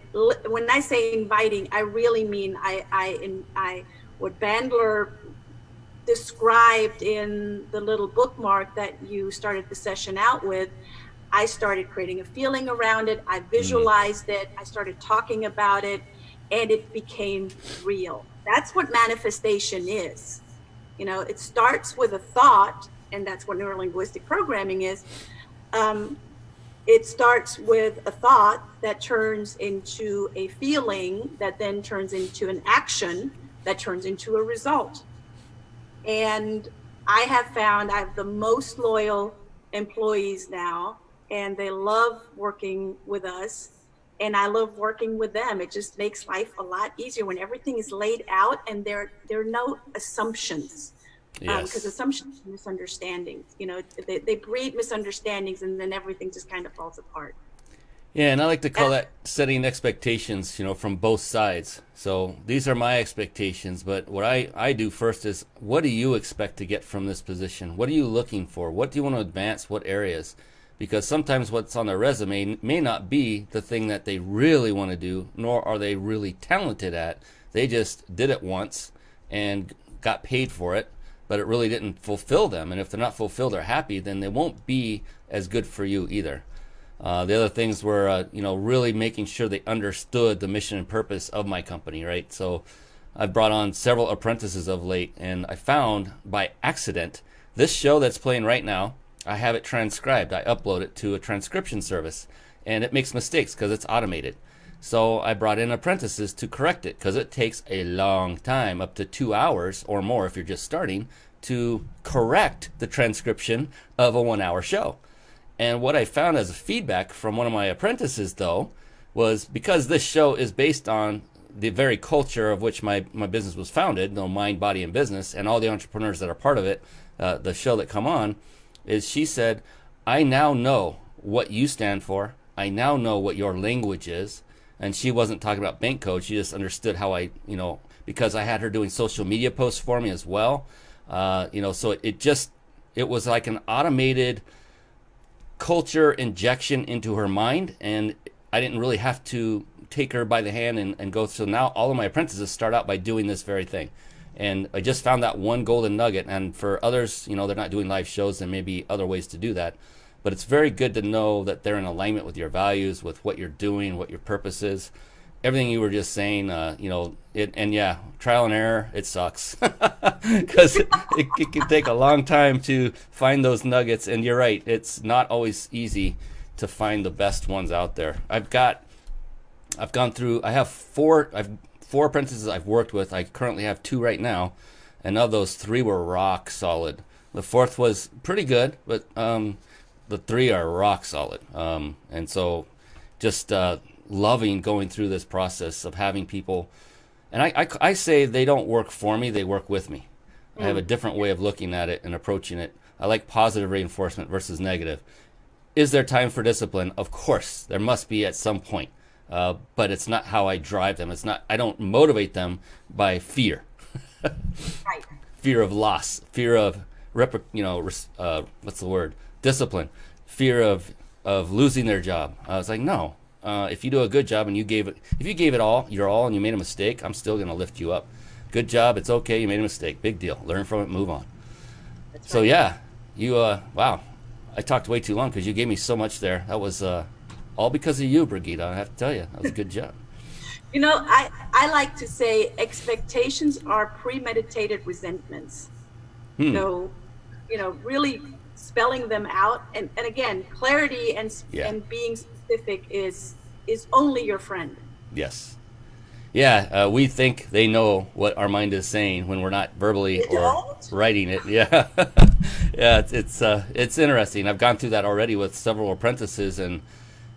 Speaker 4: when I say inviting, I really mean what Bandler described in the little bookmark that you started the session out with. I started creating a feeling around it. I visualized it. I started talking about it, and it became real. That's what manifestation is. You know, it starts with a thought, and that's what neuro-linguistic programming is. It starts with a thought that turns into a feeling, that then turns into an action, that turns into a result. And I have found I have the most loyal employees now, and they love working with us, and I love working with them. It just makes life a lot easier when everything is laid out and there are no assumptions. Because assumptions are misunderstandings. You know, they breed misunderstandings, and then everything just kind of falls apart.
Speaker 1: Yeah, and I like to call that setting expectations, you know, from both sides. So these are my expectations, but what I do first is, what do you expect to get from this position? What are you looking for? What do you want to advance? What areas? Because sometimes what's on their resume may not be the thing that they really want to do, nor are they really talented at. They just did it once and got paid for it, but it really didn't fulfill them. And if they're not fulfilled or happy, then they won't be as good for you either. The other things were, really making sure they understood the mission and purpose of my company, right? So I've brought on several apprentices of late, and I found by accident, this show that's playing right now, I have it transcribed. I upload it to a transcription service, and it makes mistakes because it's automated. So I brought in apprentices to correct it, because it takes a long time, up to 2 hours or more if you're just starting, to correct the transcription of a 1-hour show. And what I found as a feedback from one of my apprentices, though, was because this show is based on the very culture of which my business was founded, mind, body, and business, and all the entrepreneurs that are part of it, the show that come on, is she said, I now know what you stand for. I now know what your language is. And she wasn't talking about bank code. She just understood how because I had her doing social media posts for me as well. So it was like an automated culture injection into her mind, and I didn't really have to take her by the hand and go through. Now all of my apprentices start out by doing this very thing. And I just found that one golden nugget. And for others, you know, they're not doing live shows, and maybe other ways to do that. But it's very good to know that they're in alignment with your values, with what you're doing, what your purpose is. Everything you were just saying, you know, yeah, trial and error, it sucks. Because it can take a long time to find those nuggets. And you're right, it's not always easy to find the best ones out there. I have four apprentices I've worked with. I currently have 2 right now, and of those 3 were rock solid. The 4th was pretty good, but the 3 are rock solid. And so just loving going through this process of having people, and I say they don't work for me, they work with me. I have a different way of looking at it and approaching it. I like positive reinforcement versus negative. Is there time for discipline? Of course, there must be at some point. But it's not how I drive them. I don't motivate them by fear.
Speaker 4: Right.
Speaker 1: Fear of loss, fear of, what's the word? Discipline, fear of losing their job. I was like, no, if you do a good job and if you gave it all, your all, and you made a mistake, I'm still going to lift you up. Good job. It's okay. You made a mistake. Big deal. Learn from it. Move on.
Speaker 4: That's
Speaker 1: So
Speaker 4: right.
Speaker 1: yeah, you, wow. I talked way too long because you gave me so much there. That was, all because of you, Brigitta. I have to tell you, that was a good job.
Speaker 4: You know, I like to say expectations are premeditated resentments. So, you know, really spelling them out. And again, clarity and being specific is only your friend.
Speaker 1: Yes. Yeah, we think they know what our mind is saying when we're not verbally or writing it. Yeah. Yeah, it's interesting. I've gone through that already with several apprentices, and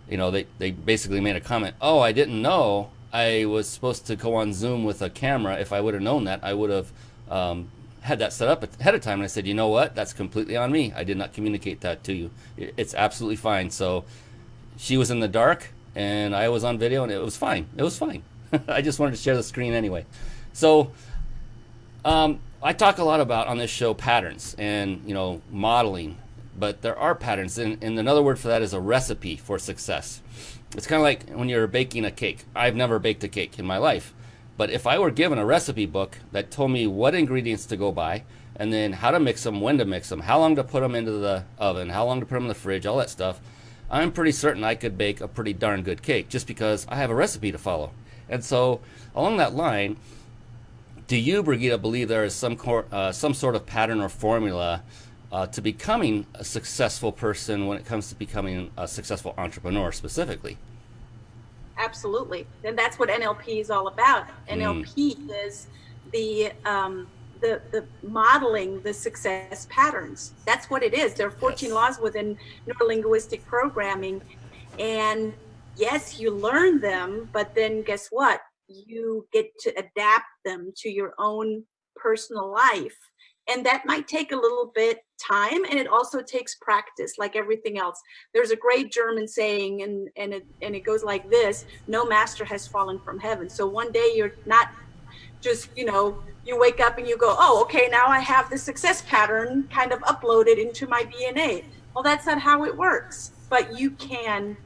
Speaker 1: you know, they basically made a comment. Oh, I didn't know I was supposed to go on Zoom with a camera. If I would have known that, I would have had that set up ahead of time. And I said, you know what? That's completely on me. I did not communicate that to you. It's absolutely fine. So she was in the dark, and I was on video, and it was fine. It was fine. I just wanted to share the screen anyway. So I talk a lot about on this show patterns and, you know, modeling. But there are patterns, and another word for that is a recipe for success. It's kind of like when you're baking a cake. I've never baked a cake in my life. But if I were given a recipe book that told me what ingredients to go buy, and then how to mix them, when to mix them, how long to put them into the oven, how long to put them in the fridge, all that stuff, I'm pretty certain I could bake a pretty darn good cake just because I have a recipe to follow. And so along that line, do you, Brigitta, believe there is some sort of pattern or formula to becoming a successful person when it comes to becoming a successful entrepreneur specifically?
Speaker 4: Absolutely. And that's what NLP is all about. NLP is the modeling the success patterns. That's what it is. There are 14 laws within Neuro-Linguistic Programming. And yes, you learn them, but then guess what? You get to adapt them to your own personal life. And that might take a little bit time, and it also takes practice, like everything else. There's a great German saying, and it goes like this: no master has fallen from heaven. So one day you're not just, you know, you wake up and you go, oh, okay, now I have the success pattern kind of uploaded into my DNA. Well, that's not how it works. But you can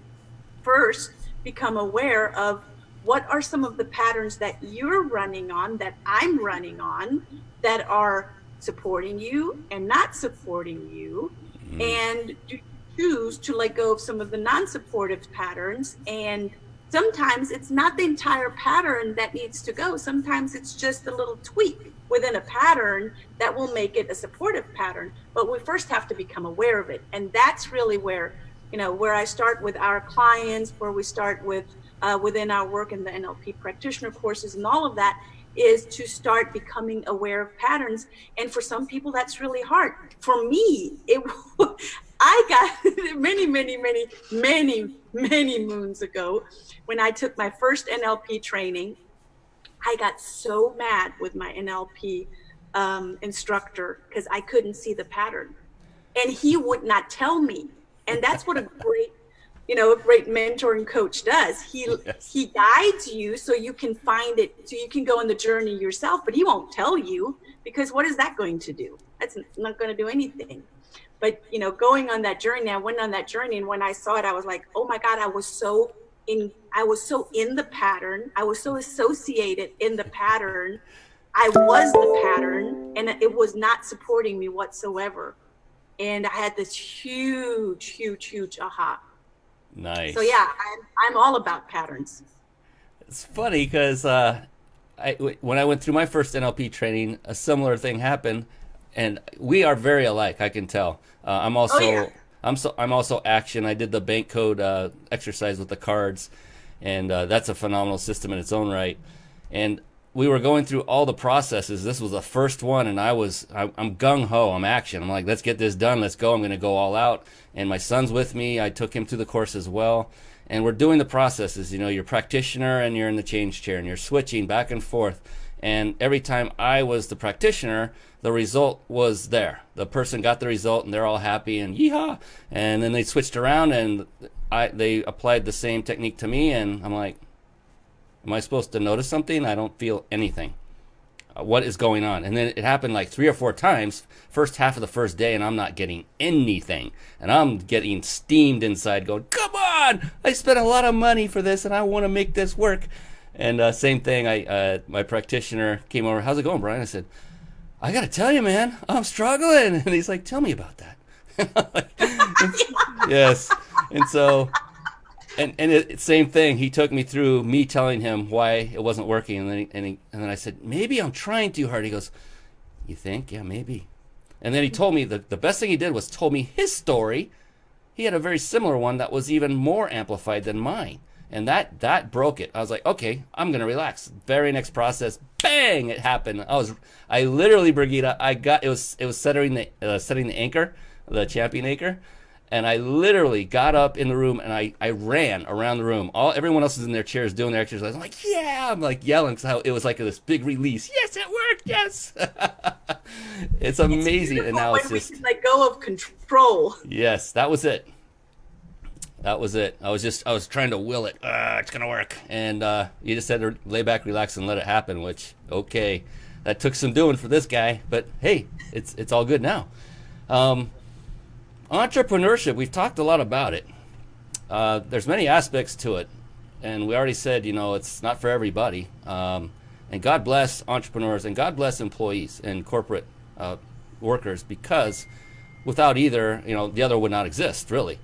Speaker 4: first become aware of what are some of the patterns that you're running on, that I'm running on, that are supporting you and not supporting you, and you choose to let go of some of the non-supportive patterns. And sometimes it's not the entire pattern that needs to go. Sometimes it's just a little tweak within a pattern that will make it a supportive pattern. But we first have to become aware of it. And that's really where, you know, where I start with our clients, where we start with within our work in the NLP practitioner courses and all of that, is to start becoming aware of patterns. And for some people, that's really hard. For me, I got many moons ago, when I took my first NLP training, I got so mad with my NLP instructor because I couldn't see the pattern, and he would not tell me. And that's what a great mentor and coach does. He guides you so you can find it, so you can go on the journey yourself, but he won't tell you, because what is that going to do? That's not going to do anything. But, you know, going on that journey, I went on that journey, and when I saw it, I was like, oh my God, I was so in the pattern. I was so associated in the pattern I was the pattern, and it was not supporting me whatsoever. And I had this huge aha.
Speaker 1: Nice.
Speaker 4: So yeah, I'm all about patterns.
Speaker 1: It's funny because when I went through my first NLP training, a similar thing happened, and we are very alike. I can tell. I'm also I'm also action. I did the bank code exercise with the cards, and that's a phenomenal system in its own right. And we were going through all the processes. This was the first one, and I'm gung ho. I'm action. I'm like, let's get this done. Let's go. I'm going to go all out. And my son's with me. I took him through the course as well. And we're doing the processes. You know, you're practitioner and you're in the change chair, and you're switching back and forth. And every time I was the practitioner, the result was there. The person got the result, and they're all happy and yeehaw. And then they switched around, and they applied the same technique to me, and I'm like, am I supposed to notice something? I don't feel anything. What is going on? And then it happened like 3 or 4 times, first half of the first day, and I'm not getting anything. And I'm getting steamed inside going, come on! I spent a lot of money for this, and I want to make this work. And same thing, my practitioner came over, how's it going, Brian? I said, I got to tell you, man, I'm struggling. And he's like, tell me about that. Yes. And so... And same thing. He took me through me telling him why it wasn't working, and then I said, maybe I'm trying too hard. He goes, you think? Yeah, maybe. And then he told me the best thing he did was told me his story. He had a very similar one that was even more amplified than mine, and that broke it. I was like, okay, I'm gonna relax. Very next process, bang! It happened. I literally, Brigitta, it was setting the anchor, the champion anchor. And I literally got up in the room and I ran around the room. Everyone else is in their chairs doing their exercise. I'm like, yeah! I'm like yelling because it was like this big release. Yes, it worked! Yes! It's amazing.
Speaker 4: It's
Speaker 1: and now it's
Speaker 4: we
Speaker 1: just
Speaker 4: can let go of control.
Speaker 1: Yes, that was it. That was it. I was trying to will it. It's gonna work. And you just had to lay back, relax, and let it happen. Which, okay, that took some doing for this guy. But hey, it's all good now. Entrepreneurship, we've talked a lot about it. There's many aspects to it, and we already said, it's not for everybody. And God bless entrepreneurs, and God bless employees and corporate workers, because without either, the other would not exist, really.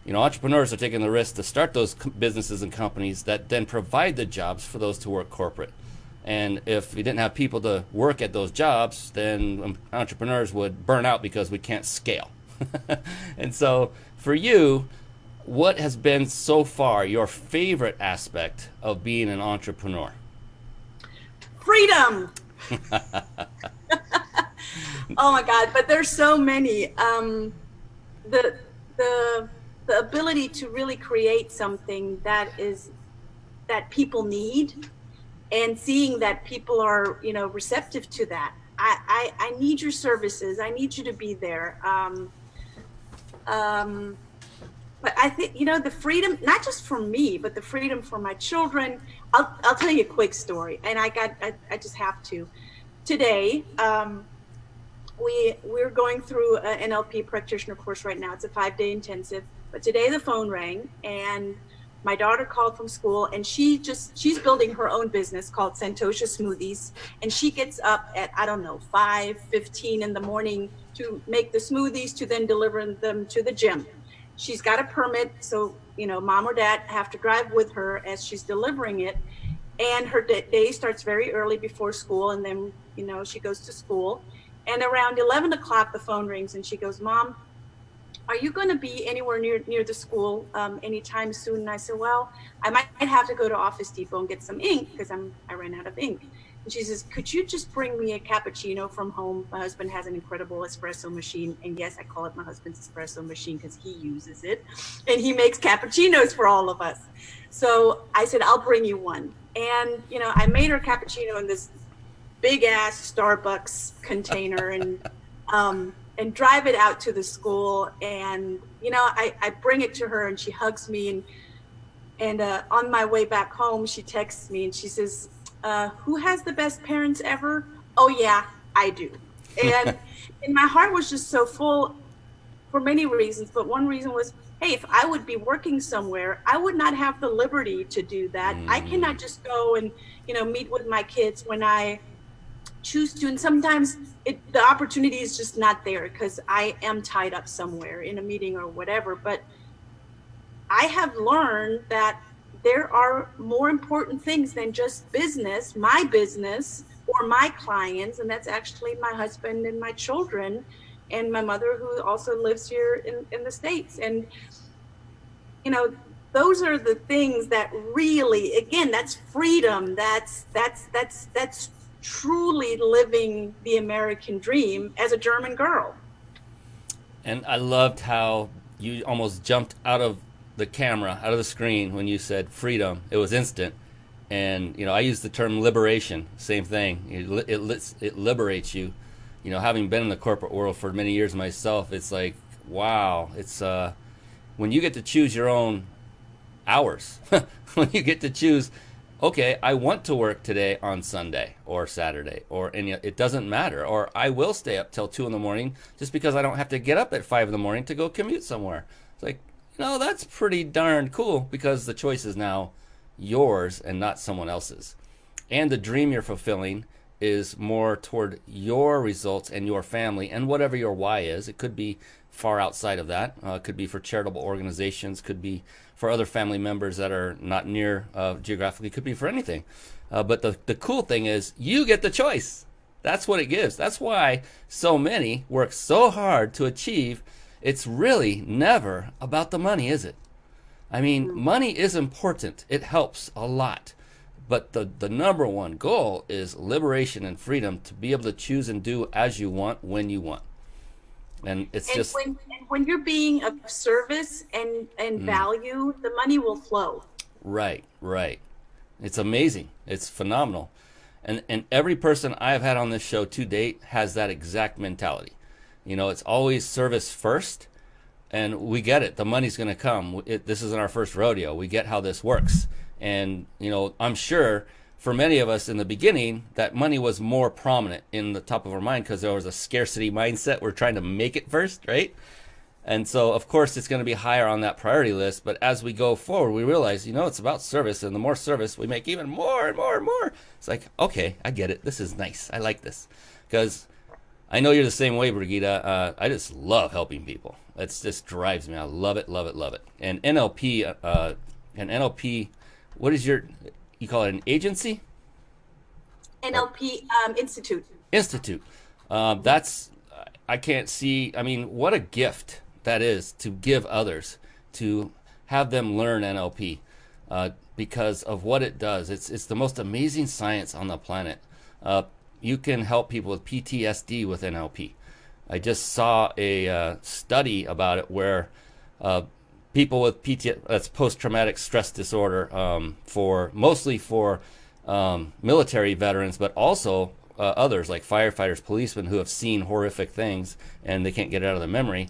Speaker 1: Entrepreneurs are taking the risk to start those businesses and companies that then provide the jobs for those to work corporate. And if we didn't have people to work at those jobs, then entrepreneurs would burn out because we can't scale. And so for you, what has been so far your favorite aspect of being an entrepreneur?
Speaker 4: Freedom. Oh my God, but there's so many. The ability to really create something that people need, and seeing that people are, receptive to that. I need your services. I need you to be there. But I think, the freedom, not just for me, but the freedom for my children. I'll tell you a quick story, and I just have to. Today, we're going through an NLP practitioner course right now. It's a 5-day intensive, but today the phone rang, and my daughter called from school, and she's building her own business called Santosha Smoothies, and she gets up at, 5:15 in the morning to make the smoothies, to then deliver them to the gym. She's got a permit, so mom or dad have to drive with her as she's delivering it, and her day starts very early before school, and then she goes to school, and around 11 o'clock the phone rings, and she goes, Mom, are you going to be anywhere near the school anytime soon? And I said, well, I might have to go to Office Depot and get some ink because I ran out of ink. And she says, could you just bring me a cappuccino from home? My husband has an incredible espresso machine. And yes, I call it my husband's espresso machine because he uses it. And he makes cappuccinos for all of us. So I said, I'll bring you one. And, I made her cappuccino in this big ass Starbucks container and drive it out to the school. And, I bring it to her and she hugs me. And on my way back home, she texts me and she says, who has the best parents ever? Oh yeah, I do. And my heart was just so full for many reasons. But one reason was, hey, if I would be working somewhere, I would not have the liberty to do that. I cannot just go and, meet with my kids when I choose to, and sometimes the opportunity is just not there because I am tied up somewhere in a meeting or whatever. But I have learned that there are more important things than just business, my business or my clients, and that's actually my husband and my children and my mother, who also lives here in the States. And those are the things that really, again, that's freedom. That's truly living the American dream as a German girl.
Speaker 1: And I loved how you almost jumped out of the camera, out of the screen, when you said freedom. It was instant. And I use the term liberation. Same thing. It liberates you. Having been in the corporate world for many years myself, it's like, wow. It's when you get to choose your own hours. When you get to choose, okay, I want to work today on Sunday or Saturday, and it doesn't matter. Or I will stay up till 2 a.m. just because I don't have to get up at 5 a.m. to go commute somewhere. It's like, that's pretty darn cool, because the choice is now yours and not someone else's. And the dream you're fulfilling is more toward your results and your family and whatever your why is. It could be far outside of that. It could be for charitable organizations, could be for other family members that are not near geographically, could be for anything. But the cool thing is you get the choice. That's what it gives. That's why so many work so hard to achieve. It's really never about the money, is it? I mean, money is important. It helps a lot. But the number one goal is liberation and freedom to be able to choose and do as you want, when you want. And it's just...
Speaker 4: When you're being of service and value, the money will flow.
Speaker 1: Right. It's amazing. It's phenomenal. And every person I have had on this show to date has that exact mentality. It's always service first. And we get it. The money's going to come. This isn't our first rodeo. We get how this works. And, I'm sure for many of us in the beginning, that money was more prominent in the top of our mind because there was a scarcity mindset. We're trying to make it first, right? And so, of course, it's going to be higher on that priority list. But as we go forward, we realize, it's about service. And the more service, we make even more and more and more. It's like, okay, I get it. This is nice. I like this. Because I know you're the same way, Brigitta. I just love helping people. It just drives me. I love it, love it, love it. And NLP, what is you call it an agency?
Speaker 4: NLP Institute.
Speaker 1: That's, I can't see, what a gift that is to give others, to have them learn NLP because of what it does. It's the most amazing science on the planet. You can help people with PTSD with NLP. I just saw a study about it where people with that's post-traumatic stress disorder, mostly for military veterans, but also others like firefighters, policemen who have seen horrific things and they can't get it out of their memory.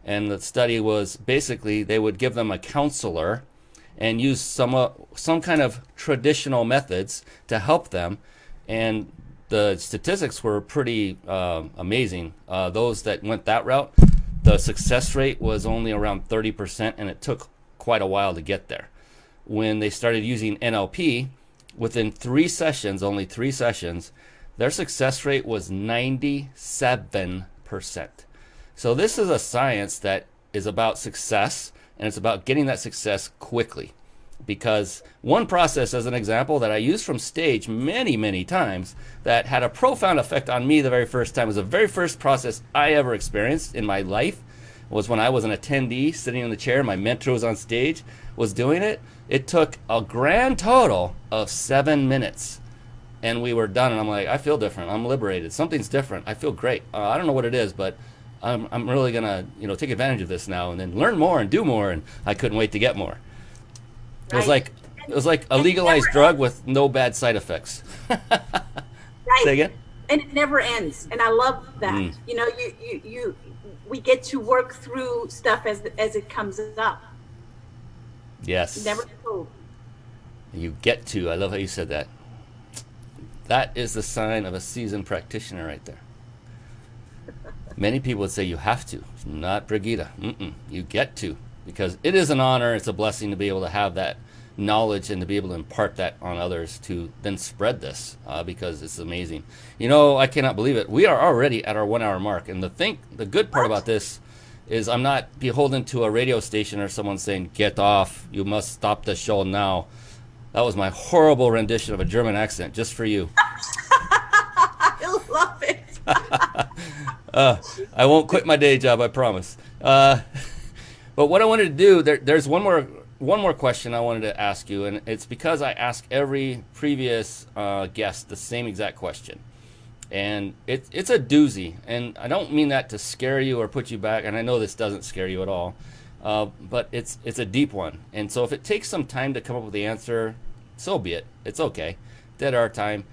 Speaker 1: And the study was basically they would give them a counselor and use some kind of traditional methods to help them. And the statistics were pretty amazing. Those that went that route, the success rate was only around 30%, and it took quite a while to get there. When they started using NLP, within only 3 sessions, their success rate was 97%. So this is a science that is about success, and it's about getting that success quickly. Because one process, as an example, that I used from stage many, many times that had a profound effect on me the very first time, was the very first process I ever experienced in my life, was when I was an attendee sitting in the chair, my mentor was on stage, was doing it. It took a grand total of 7 minutes. And we were done, and I'm like, I feel different. I'm liberated. Something's different. I feel great. I don't know what it is, but I'm really going to take advantage of this now and then learn more and do more, and I couldn't wait to get more. It was like a legalized drug with no bad side effects.
Speaker 4: Right.
Speaker 1: Say again?
Speaker 4: And it never ends. And I love that. We get to work through stuff as it comes up.
Speaker 1: Yes.
Speaker 4: Never told.
Speaker 1: You get to. I love how you said that. That is the sign of a seasoned practitioner right there. Many people would say you have to. Not Brigitta. You get to. Because it is an honor, it's a blessing to be able to have that knowledge and to be able to impart that on others to then spread this because it's amazing. You know, I cannot believe it. We are already at our 1 hour mark. And the good part about this is I'm not beholden to a radio station or someone saying, get off, you must stop the show now. That was my horrible rendition of a German accent just for you.
Speaker 4: I love it.
Speaker 1: I won't quit my day job, I promise. But what I wanted to do, there's one more question I wanted to ask you, and it's because I ask every previous guest the same exact question. And it's a doozy, and I don't mean that to scare you or put you back, and I know this doesn't scare you at all, but it's a deep one. And so if it takes some time to come up with the answer, so be it. It's okay. Dead our time,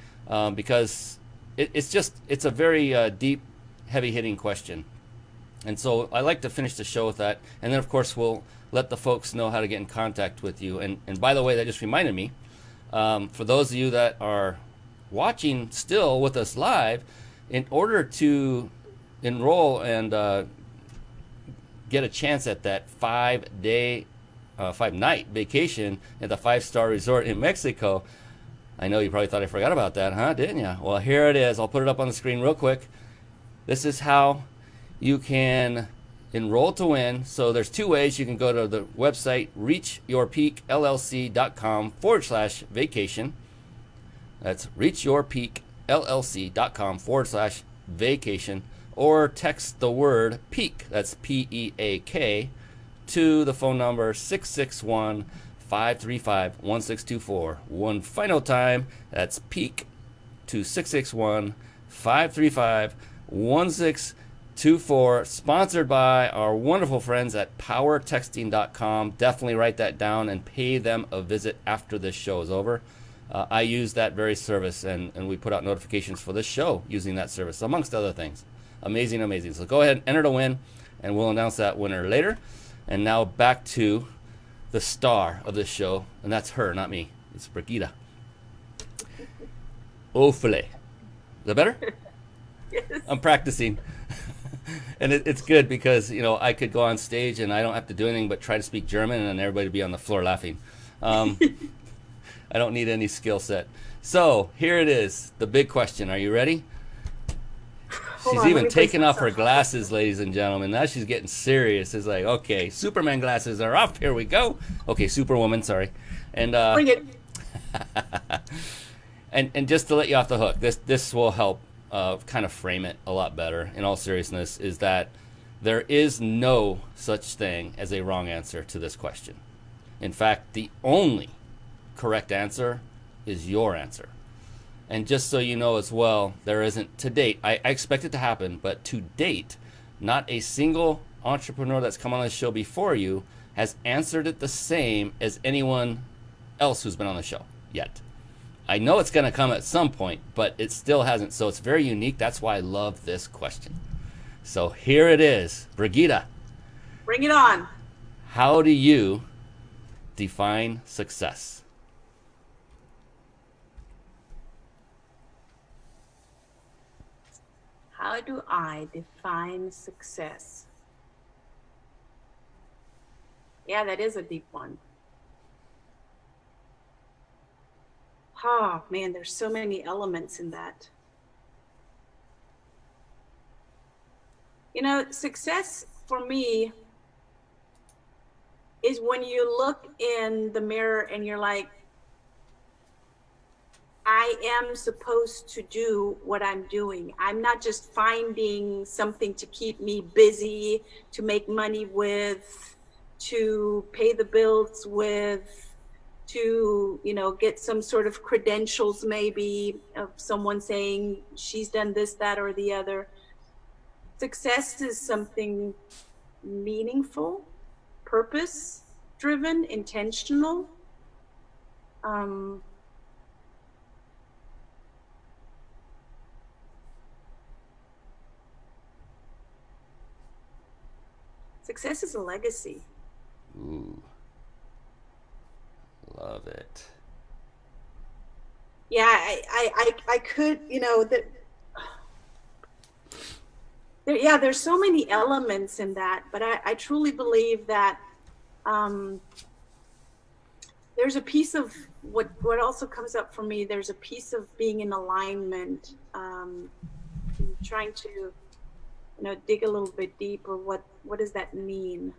Speaker 1: because it's a very deep, heavy-hitting question. And so I like to finish the show with that, and then of course we'll let the folks know how to get in contact with you. And by the way, that just reminded me, for those of you that are watching still with us live, in order to enroll and get a chance at that 5-night vacation at the 5-star resort in Mexico. I know you probably thought I forgot about that, huh? Didn't you? Well, here it is. I'll put it up on the screen real quick. This is how you can enroll to win. So there's two ways. You can go to the website reachyourpeakllc.com/vacation. That's reachyourpeakllc.com/vacation, or text the word peak, that's PEAK, to the phone number 661-535-1624. One final time, that's peak to 661-535-1624, sponsored by our wonderful friends at powertexting.com. Definitely write that down and pay them a visit after this show is over. I use that very service, and we put out notifications for this show using that service, amongst other things. Amazing, amazing. So go ahead and enter to win, and we'll announce that winner later. And now back to the star of this show, and that's her, not me. It's Brigitta Hoeferle. Is that better?
Speaker 4: Yes.
Speaker 1: I'm practicing. And it's good because, you know, I could go on stage and I don't have to do anything but try to speak German, and everybody would be on the floor laughing. I don't need any skill set. So here it is, the big question. Are you ready? She's even taken off her glasses, ladies and gentlemen. Now she's getting serious. It's like, okay, Superman glasses are off. Here we go. Okay, Superwoman, sorry. And
Speaker 4: Bring it.
Speaker 1: and just to let you off the hook, this will help kind of frame it a lot better. In all seriousness, is that there is no such thing as a wrong answer to this question. In fact, the only correct answer is your answer. And just so you know as well, there isn't to date, I expect it to happen, but to date, not a single entrepreneur that's come on the show before you has answered it the same as anyone else who's been on the show yet. I know it's going to come at some point, but it still hasn't. So it's very unique. That's why I love this question. So here it is. Brigitta.
Speaker 4: Bring it on.
Speaker 1: How do you define success?
Speaker 4: How do I define success? Yeah, that is a deep one. Oh, man, there's so many elements in that. You know, success for me is when you look in the mirror and you're like, I am supposed to do what I'm doing. I'm not just finding something to keep me busy, to make money with, to pay the bills with, to, you know, get some sort of credentials maybe of someone saying she's done this, that, or the other. Success is something meaningful, purpose-driven, intentional. Success is a legacy.
Speaker 1: Ooh. Love it.
Speaker 4: Yeah, I could, you know, there's so many elements in that, but I truly believe that there's a piece of what also comes up for me. There's a piece of being in alignment, trying to, dig a little bit deeper. What does that mean?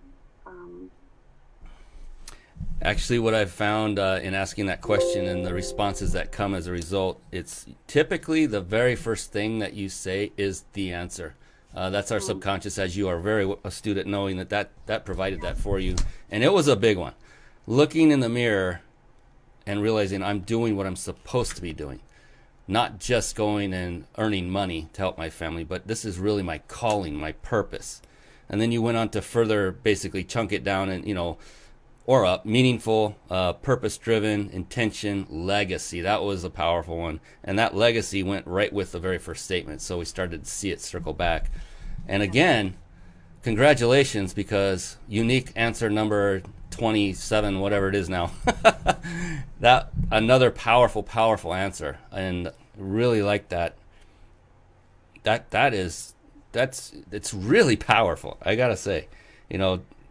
Speaker 1: Actually, what I've found in asking that question and the responses that come as a result, it's typically the very first thing that you say is the answer. That's our subconscious, as you are very astute at knowing that provided that for you. And it was a big one. Looking in the mirror and realizing I'm doing what I'm supposed to be doing. Not just going and earning money to help my family, but this is really my calling, my purpose. And then you went on to further basically chunk it down and, or up, meaningful, purpose-driven, intention, legacy. That was a powerful one. And that legacy went right with the very first statement. So we started to see it circle back. And again, congratulations, because unique answer number 27, whatever it is now. That another powerful answer. And really like that. It's really powerful. I gotta say,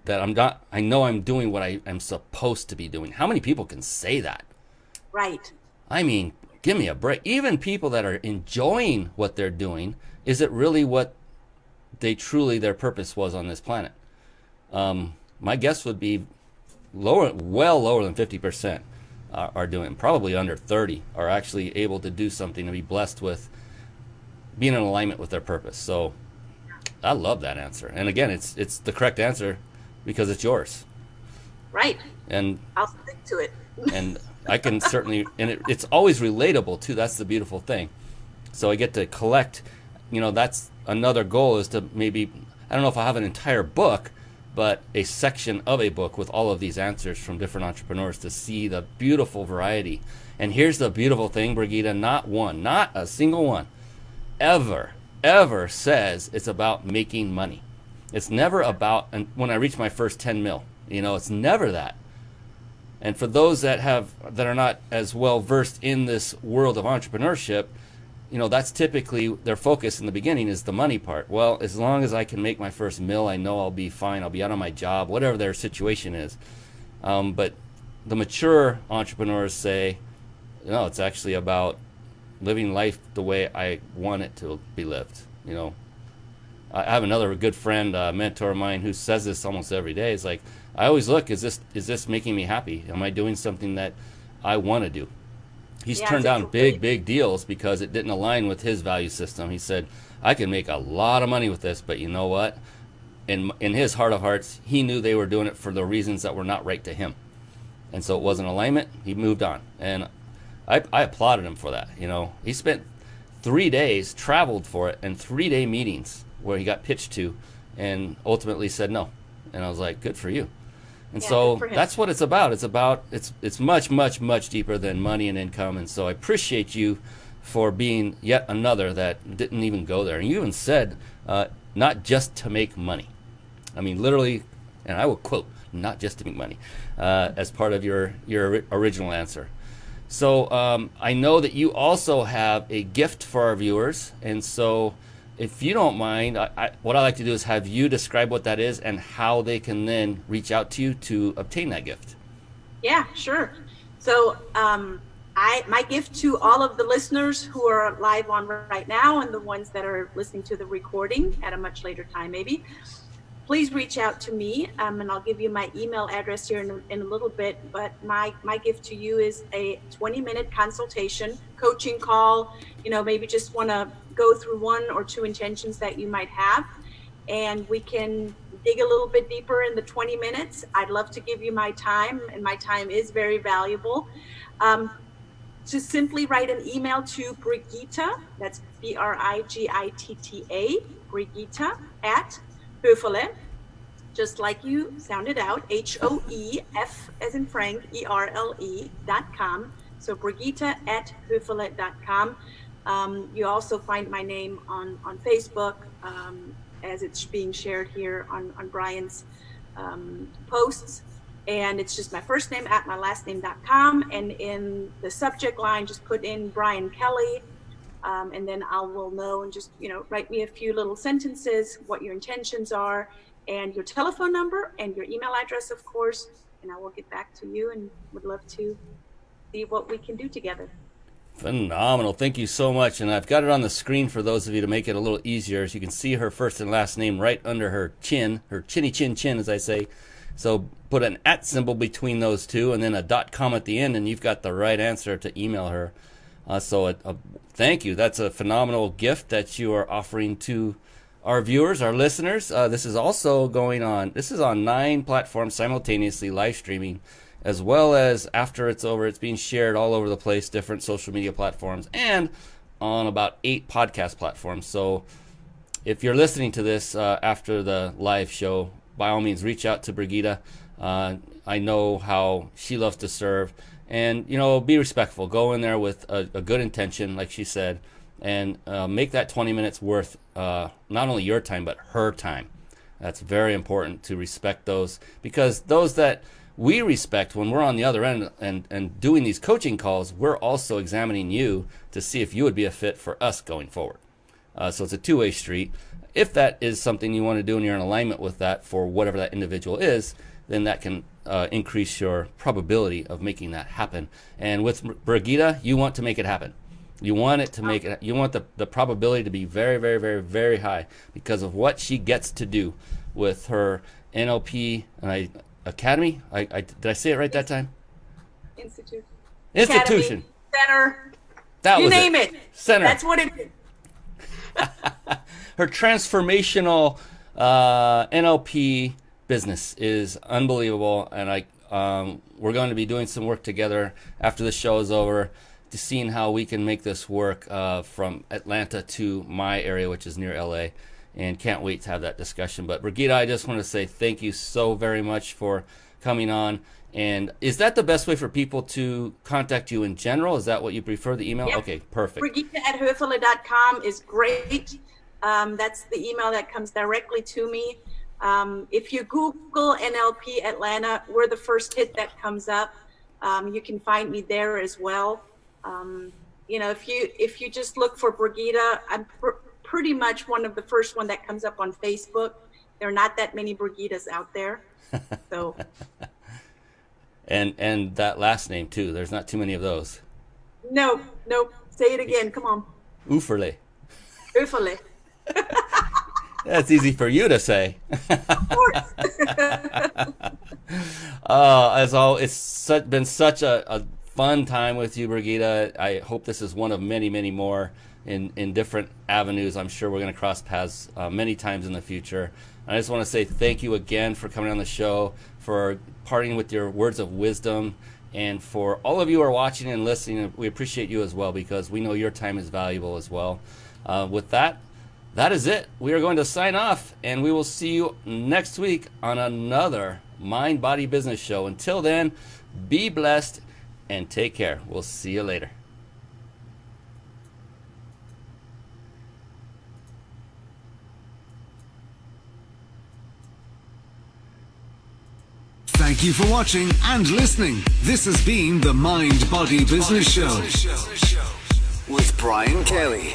Speaker 1: that I know I'm doing what I am supposed to be doing. How many people can say that?
Speaker 4: Right.
Speaker 1: I mean, give me a break. Even people that are enjoying what they're doing, is it really what their purpose was on this planet? My guess would be well lower than 50% are doing, probably under 30 are actually able to do something to be blessed with being in alignment with their purpose. So I love that answer. And again, it's the correct answer because it's yours.
Speaker 4: Right.
Speaker 1: And
Speaker 4: I'll stick to it.
Speaker 1: And I can certainly, and it's always relatable too. That's the beautiful thing. So I get to collect, that's another goal, is to maybe, I don't know if I'll have an entire book, but a section of a book with all of these answers from different entrepreneurs to see the beautiful variety. And here's the beautiful thing, Brigitta, not a single one ever says it's about making money. It's never about, and when I reach my first 10 mil, it's never that. And for those that are not as well versed in this world of entrepreneurship, that's typically their focus in the beginning is the money part. Well, as long as I can make my first mil, I know I'll be fine. I'll be out of my job, whatever their situation is. But the mature entrepreneurs say, no, it's actually about living life the way I want it to be lived. I have another good friend, mentor of mine, who says this almost every day. It's like, I always look, is this making me happy? Am I doing something that I want to do? He's turned down big deals because it didn't align with his value system. He said, I can make a lot of money with this, but you know what? In his heart of hearts, he knew they were doing it for the reasons that were not right to him. And so it wasn't alignment. He moved on. And I applauded him for that. He spent 3 days, traveled for it, and 3-day meetings where he got pitched to and ultimately said no. And I was like, good for you. And so that's what it's about. It's much deeper than money and income. And so I appreciate you for being yet another that didn't even go there. And you even said, not just to make money. I mean, literally, and I will quote, not just to make money, as part of your original answer. So I know that you also have a gift for our viewers. And so if you don't mind, what I like to do is have you describe what that is and how they can then reach out to you to obtain that gift.
Speaker 4: Yeah, sure. So my gift to all of the listeners who are live on right now and the ones that are listening to the recording at a much later time maybe, please reach out to me, and I'll give you my email address here in a little bit. But my gift to you is a 20-minute consultation, coaching call. Maybe just want to go through 1 or 2 intentions that you might have, and we can dig a little bit deeper in the 20 minutes. I'd love to give you my time, and my time is very valuable. Just simply write an email to Brigitta, that's Brigitta, Brigitta at Hoeferle, just like you sounded out, HOEF as in Frank, ERLE.com. So Brigitta at Hoeferle.com. You also find my name on Facebook as it's being shared here on Brian's posts. And it's just my first name at my last name.com. And in the subject line, just put in Brian Kelly. And then I will know, and just, write me a few little sentences, what your intentions are, and your telephone number and your email address, of course. and I will get back to you, and would love to see what we can do together.
Speaker 1: Phenomenal. Thank you so much. And I've got it on the screen for those of you to make it a little easier. As you can see her first and last name right under her chin, her chinny chin chin, as I say. So put an @ symbol between those two and then a .com at the end, and you've got the right answer to email her. So thank you. That's a phenomenal gift that you are offering to our viewers, our listeners. This is also going on. This is on 9 platforms simultaneously, live streaming, as well as after it's over, it's being shared all over the place, different social media platforms, and on about 8 podcast platforms. So if you're listening to this after the live show, by all means, reach out to Brigitta. I know how she loves to serve. And, be respectful. Go in there with a good intention, like she said, and make that 20 minutes worth not only your time, but her time. That's very important to respect those, because those that we respect when we're on the other end and doing these coaching calls, we're also examining you to see if you would be a fit for us going forward. So it's a two-way street. If that is something you want to do and you're in alignment with that for whatever that individual is, then that can increase your probability of making that happen. And with Brigitta, you want to make it happen. You want it to make it. You want the probability to be very, very, very, very high because of what she gets to do with her NLP Academy. Did I say it right that time?
Speaker 4: Institution.
Speaker 1: Academy,
Speaker 4: Center.
Speaker 1: That
Speaker 4: you
Speaker 1: was
Speaker 4: name it.
Speaker 1: Center.
Speaker 4: That's what it is.
Speaker 1: Her transformational NLP business is unbelievable, and we're going to be doing some work together after the show is over to seeing how we can make this work from Atlanta to my area, which is near LA, and can't wait to have that discussion. But Brigitta, I just want to say thank you so very much for coming on. And is that the best way for people to contact you in general? Is that what you prefer, the email?
Speaker 4: Yep.
Speaker 1: Okay, perfect.
Speaker 4: Brigitta@Hoeferle.com is great. That's the email that comes directly to me. If you Google NLP Atlanta, we're the first hit that comes up. You can find me there as well. If you just look for Brigitta, I'm pretty much one of the first one that comes up on Facebook. There are not that many Brigittas out there. So.
Speaker 1: And that last name too. There's not too many of those.
Speaker 4: Nope. Say it again. Come on.
Speaker 1: Hoeferle.
Speaker 4: Hoeferle.
Speaker 1: That's easy for you to say.
Speaker 4: Of course.
Speaker 1: As always, it's been such a fun time with you, Brigitta. I hope this is one of many, many more in different avenues. I'm sure we're going to cross paths many times in the future. I just want to say thank you again for coming on the show, for parting with your words of wisdom, and for all of you who are watching and listening. We appreciate you as well, because we know your time is valuable as well. With that is it. We are going to sign off, and we will see you next week on another Mind Body Business Show. Until then, be blessed and take care. We'll see you later.
Speaker 2: Thank you for watching and listening. This has been the Mind Body Business Show with Brian Kelly.